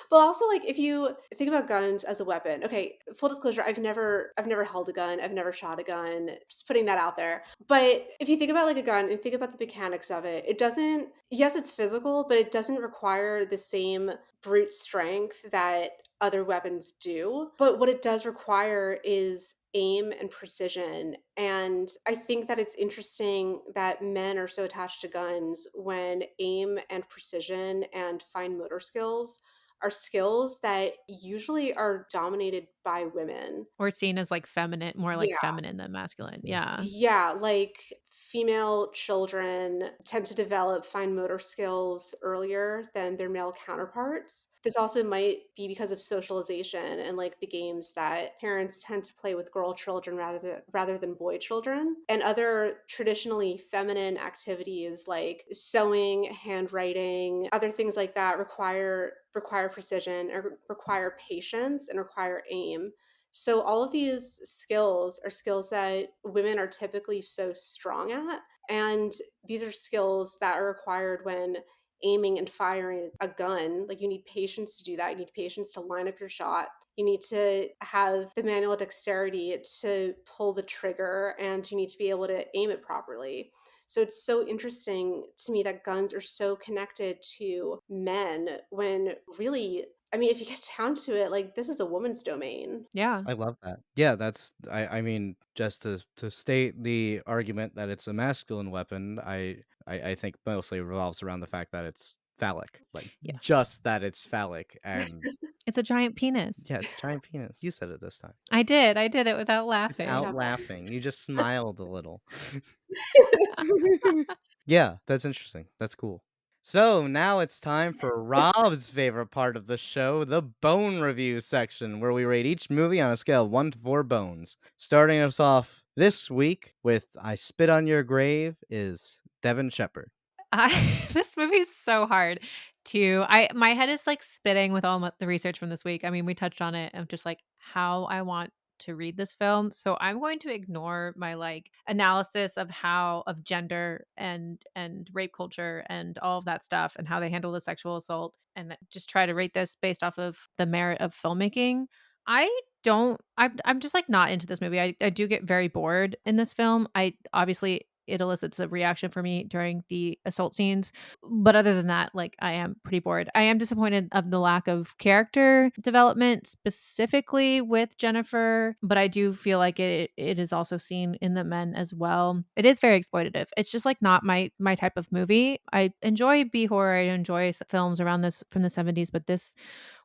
Speaker 3: but also, like, if you think about guns as a weapon, okay, full disclosure, I've never held a gun, I've never shot a gun, just putting that out there. But if you think about like a gun and think about the mechanics of it, it doesn't, yes, it's physical, but it doesn't require the same brute strength that other weapons do. But what it does require is aim and precision. And I think that it's interesting that men are so attached to guns when aim and precision and fine motor skills are skills that usually are dominated by women.
Speaker 1: Or seen as like feminine, more like
Speaker 3: Yeah.
Speaker 1: feminine than masculine. Yeah.
Speaker 3: Yeah, like female children tend to develop fine motor skills earlier than their male counterparts. This also might be because of socialization and like the games that parents tend to play with girl children rather than boy children. And other traditionally feminine activities like sewing, handwriting, other things like that require precision or require patience and require aim. So all of these skills are skills that women are typically so strong at. And these are skills that are required when aiming and firing a gun. Like you need patience to do that. You need patience to line up your shot. You need to have the manual dexterity to pull the trigger and you need to be able to aim it properly. So it's so interesting to me that guns are so connected to men when really, I mean, if you get down to it, like this is a woman's domain.
Speaker 1: Yeah.
Speaker 2: I love that. Yeah, that's I mean, just to state the argument that it's a masculine weapon, I think mostly revolves around the fact that it's phallic. Like
Speaker 1: Yeah.
Speaker 2: just that it's phallic and
Speaker 1: It's a giant penis.
Speaker 2: yeah, it's a giant penis. You said it this time.
Speaker 1: I did. I did it without
Speaker 3: Good
Speaker 1: laughing.
Speaker 2: Without
Speaker 3: job.
Speaker 2: laughing. You just smiled a little. Yeah, that's interesting. That's cool. So now it's time for Rob's favorite part of the show, the bone review section, where we rate each movie on a scale of 1 to 4 bones. Starting us off this week with I Spit on Your Grave is Devin Shepard.
Speaker 1: I this movie's so hard to I my head is like spitting with the research from this week. I mean, we touched on it of just like how I want to read this film. So I'm going to ignore my like analysis of how of gender and rape culture and all of that stuff and how they handle the sexual assault and just try to rate this based off of the merit of filmmaking. I'm just like not into this movie. I do get very bored in this film. I obviously it elicits a reaction for me during the assault scenes. But other than that, like I am pretty bored. I am disappointed of the lack of character development specifically with Jennifer, but I do feel like it is also seen in the men as well. It is very exploitative. It's just like not my type of movie. I enjoy B horror. I enjoy films around this from the 70s, but this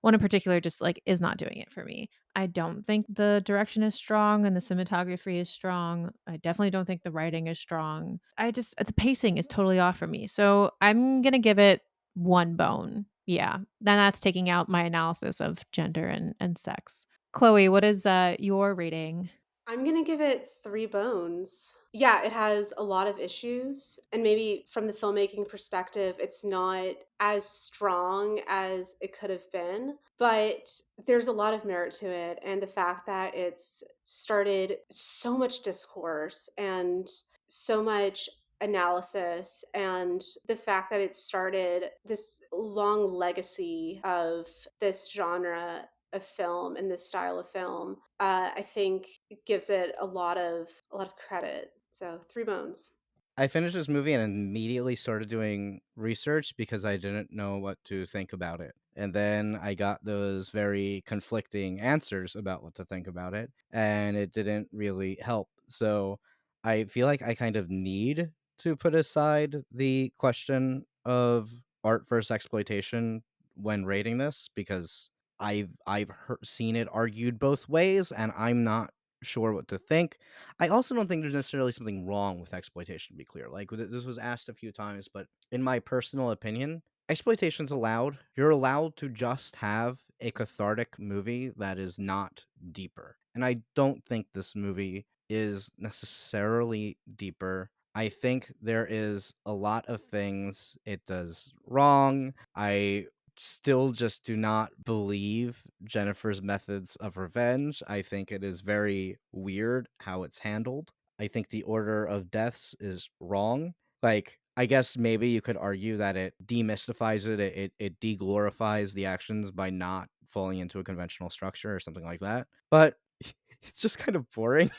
Speaker 1: one in particular just like is not doing it for me. I don't think the direction is strong and the cinematography is strong. I definitely don't think the writing is strong. The pacing is totally off for me. So I'm going to give it one bone. Yeah. Then that's taking out my analysis of gender and sex. Chloe, what is your rating?
Speaker 3: I'm gonna give it 3 bones. Yeah, it has a lot of issues, and maybe from the filmmaking perspective, it's not as strong as it could have been, but there's a lot of merit to it, and the fact that it's started so much discourse and so much analysis, and the fact that it started this long legacy of this genre of film and this style of film, I think gives it a lot of credit. So 3 bones.
Speaker 2: I finished this movie and immediately started doing research because I didn't know what to think about it. And then I got those very conflicting answers about what to think about it, and it didn't really help. So I feel like I kind of need to put aside the question of art versus exploitation when rating this because seen it argued both ways, and I'm not sure what to think. I also don't think there's necessarily something wrong with exploitation, to be clear. Like, this was asked a few times, but in my personal opinion, exploitation's allowed. You're allowed to just have a cathartic movie that is not deeper. And I don't think this movie is necessarily deeper. I think there is a lot of things it does wrong. I still just do not believe Jennifer's methods of revenge. I think it is very weird how it's handled. I think the order of deaths is wrong. Like, I guess maybe you could argue that it demystifies it deglorifies the actions by not falling into a conventional structure or something like that. But it's just kind of boring.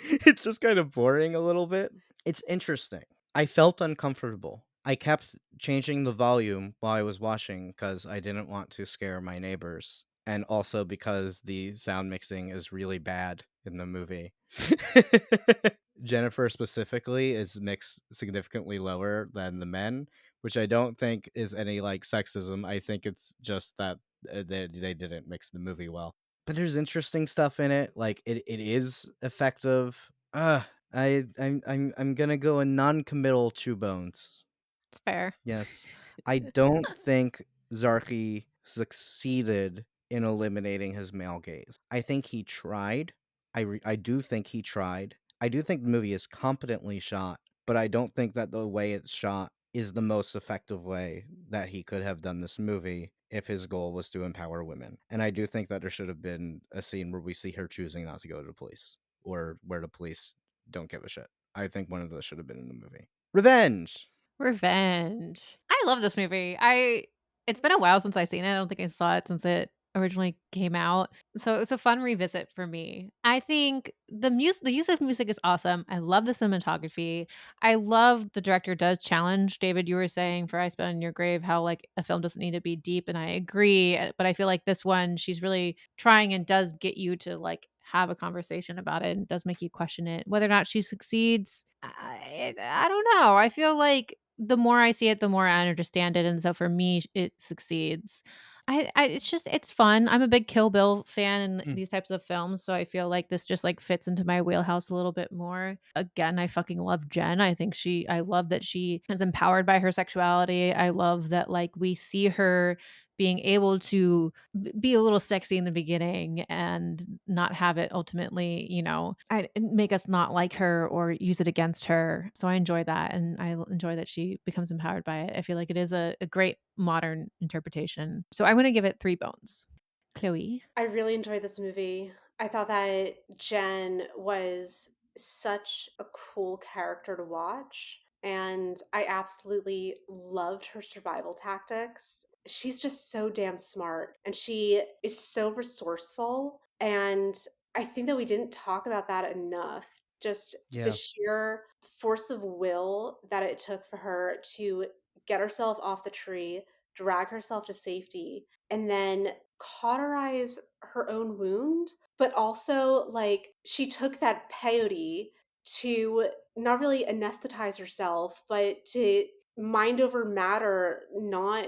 Speaker 2: It's just kind of boring a little bit. It's interesting. I felt uncomfortable. I kept changing the volume while I was watching because I didn't want to scare my neighbors. And also because the sound mixing is really bad in the movie. Jennifer specifically is mixed significantly lower than the men, which I don't think is any like sexism. I think it's just that they didn't mix the movie well. But there's interesting stuff in it. Like it is effective. I'm gonna go a non-committal two bones.
Speaker 1: It's fair.
Speaker 2: Yes. I don't think Zarki succeeded in eliminating his male gaze. I think he tried. I do think he tried. I do think the movie is competently shot, but I don't think that the way it's shot is the most effective way that he could have done this movie if his goal was to empower women. And I do think that there should have been a scene where we see her choosing not to go to the police or where the police don't give a shit. I think one of those should have been in the movie. Revenge.
Speaker 1: Revenge. I love this movie. I It's been a while since I've seen it. I don't think I saw it since it originally came out. So it was a fun revisit for me. I think the use of music is awesome. I love the cinematography. I love the director does challenge David, you were saying for I Spit on Your Grave how like a film doesn't need to be deep, and I agree, but I feel like this one she's really trying and does get you to like have a conversation about it and does make you question it. Whether or not she succeeds, I don't know. I feel like the more I see it, the more I understand it, and so for me, it succeeds. It's just it's fun. I'm a big Kill Bill fan and
Speaker 2: Hmm.
Speaker 1: these types of films, so I feel like this just like fits into my wheelhouse a little bit more. Again, I fucking love Jen. I love that she is empowered by her sexuality. I love that like we see her being able to be a little sexy in the beginning and not have it ultimately, make us not like her or use it against her. So I enjoy that. And enjoy that she becomes empowered by it. I feel like it is a great modern interpretation. So I'm going to give it 3 bones. Chloe.
Speaker 3: I really enjoyed this movie. I thought that Jen was such a cool character to watch, and I absolutely loved her survival tactics. She's just so damn smart, and she is so resourceful. And I think that we didn't talk about that enough. Just the
Speaker 2: Yeah.
Speaker 3: sheer force of will that it took for her to get herself off the tree, drag herself to safety, and then cauterize her own wound, but also like she took that peyote to not really anesthetize herself, but to mind over matter not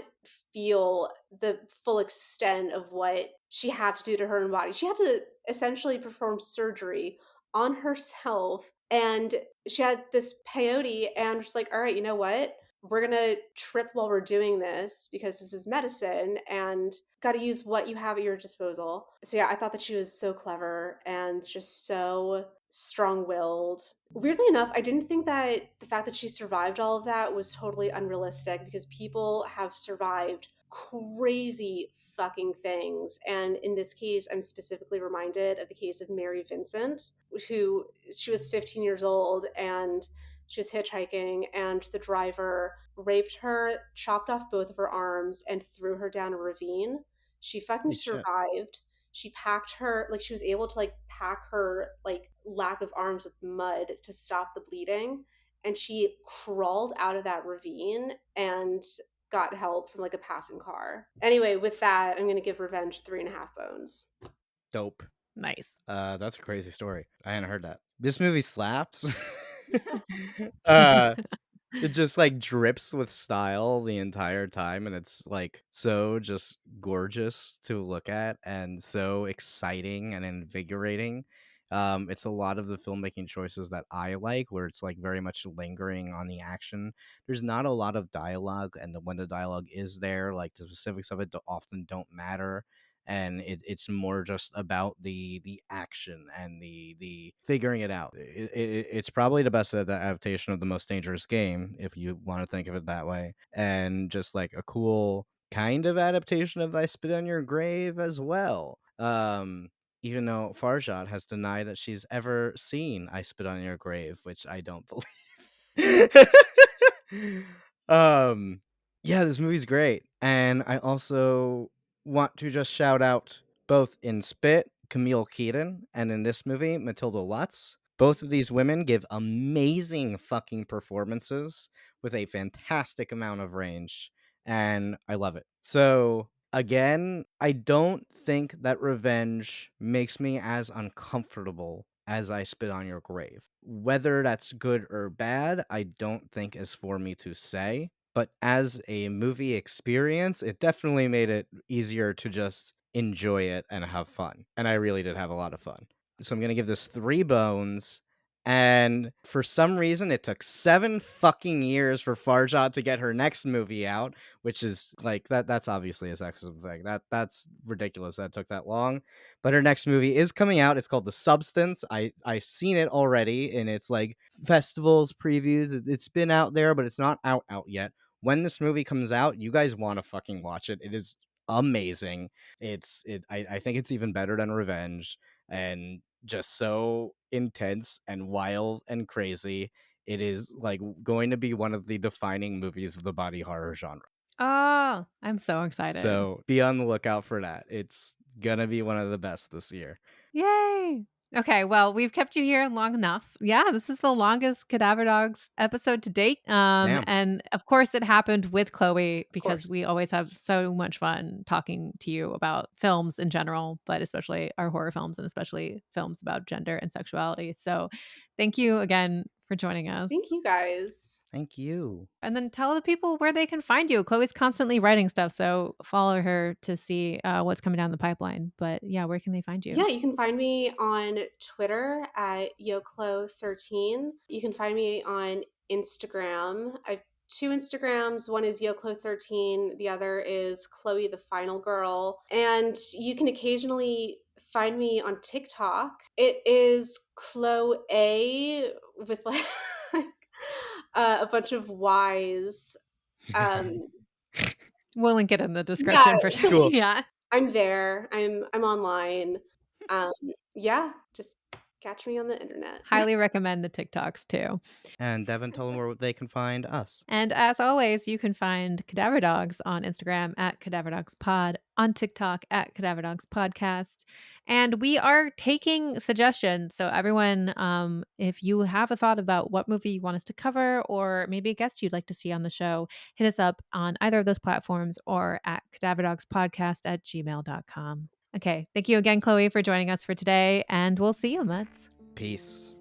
Speaker 3: feel the full extent of what she had to do to her own body. She had to essentially perform surgery on herself, and she had this peyote, and just like, all right, you know what? We're gonna trip while we're doing this because this is medicine and got to use what you have at your disposal. So yeah, I thought that she was so clever and just so strong-willed. Weirdly enough, I didn't think that the fact that she survived all of that was totally unrealistic, because people have survived crazy fucking things. And in this case, I'm specifically reminded of the case of Mary Vincent, who, she was 15 years old and she was hitchhiking, and the driver raped her, chopped off both of her arms, and threw her down a ravine. She fucking
Speaker 2: Holy shit.
Speaker 3: survived. She packed her, like, she was able to like pack her like lack of arms with mud to stop the bleeding, and she crawled out of that ravine and got help from like a passing car. Anyway, with that, I'm gonna give Revenge 3.5 bones.
Speaker 2: Dope.
Speaker 1: Nice.
Speaker 2: That's a crazy story. I hadn't heard that. This movie slaps. uh, it just like drips with style the entire time, and it's like so just gorgeous to look at and so exciting and invigorating. It's a lot of the filmmaking choices that I like, where it's like very much lingering on the action. There's not a lot of dialogue, and when the dialogue is there, like the specifics of it often don't matter, and it's more just about the action and the figuring it out. It's probably the best adaptation of The Most Dangerous Game, if you want to think of it that way, and just like a cool kind of adaptation of I Spit on Your Grave as well. Even though Fargeat has denied that she's ever seen I Spit on Your Grave, which I don't believe. um yeah, this movie's great. And I also want to just shout out, both in Spit, Camille Keaton, and in this movie, Matilda Lutz. Both of these women give amazing fucking performances with a fantastic amount of range, and I love it. So, again, I don't think that Revenge makes me as uncomfortable as I Spit on Your Grave. Whether that's good or bad, I don't think is for me to say. But as a movie experience, it definitely made it easier to just enjoy it and have fun. And I really did have a lot of fun. So I'm going to give this 3 bones. And for some reason, it took 7 fucking years for Fargeat to get her next movie out, which is like that's obviously a sexism thing. That's ridiculous that it took that long. But her next movie is coming out. It's called The Substance. I've seen it already, and it's like festivals previews. It's been out there, but it's not out yet. When this movie comes out, you guys want to fucking watch it. It is amazing. I think it's even better than Revenge, and just so intense and wild and crazy. It is like going to be one of the defining movies of the body horror genre.
Speaker 1: Oh, I'm so excited.
Speaker 2: So be on the lookout for that. It's gonna be one of the best this year.
Speaker 1: Yay. Okay, well, we've kept you here long enough. Yeah, this is the longest Cadaver Dogs episode to date.
Speaker 2: Damn,
Speaker 1: And of course it happened with Chloe,
Speaker 2: of
Speaker 1: because
Speaker 2: course.
Speaker 1: we always have so much fun talking to you about films in general, but especially our horror films, and especially films about gender and sexuality. So thank you again for joining
Speaker 3: Thank
Speaker 1: us.
Speaker 3: you guys.
Speaker 2: Thank you.
Speaker 1: And then tell the people where they can find you. Chloe's constantly writing stuff, so follow her to see what's coming down the pipeline. But yeah, where can they find you?
Speaker 3: Yeah, you can find me on Twitter at Yoclo13. You can find me on Instagram. I've 2 Instagrams. One is Yoclo13, the other is Chloe the Final Girl. And you can occasionally find me on TikTok. It is Chloe with like a bunch of Y's. Um,
Speaker 1: We'll link it in the
Speaker 3: yeah,
Speaker 1: description for sure.
Speaker 2: Cool.
Speaker 1: Yeah.
Speaker 3: I'm there. I'm online. Um, yeah, just catch me on the internet.
Speaker 1: Highly recommend the TikToks too.
Speaker 2: And Devin, tell them where they can find us.
Speaker 1: And as always, you can find Cadaver Dogs on Instagram at Cadaver Dogs Pod, on TikTok at Cadaver Dogs Podcast. And we are taking suggestions. So, everyone, if you have a thought about what movie you want us to cover, or maybe a guest you'd like to see on the show, hit us up on either of those platforms, or at cadaverdogspodcast@gmail.com. Okay. Thank you again, Chloe, for joining us for today. And we'll see you, Mutts.
Speaker 2: Peace.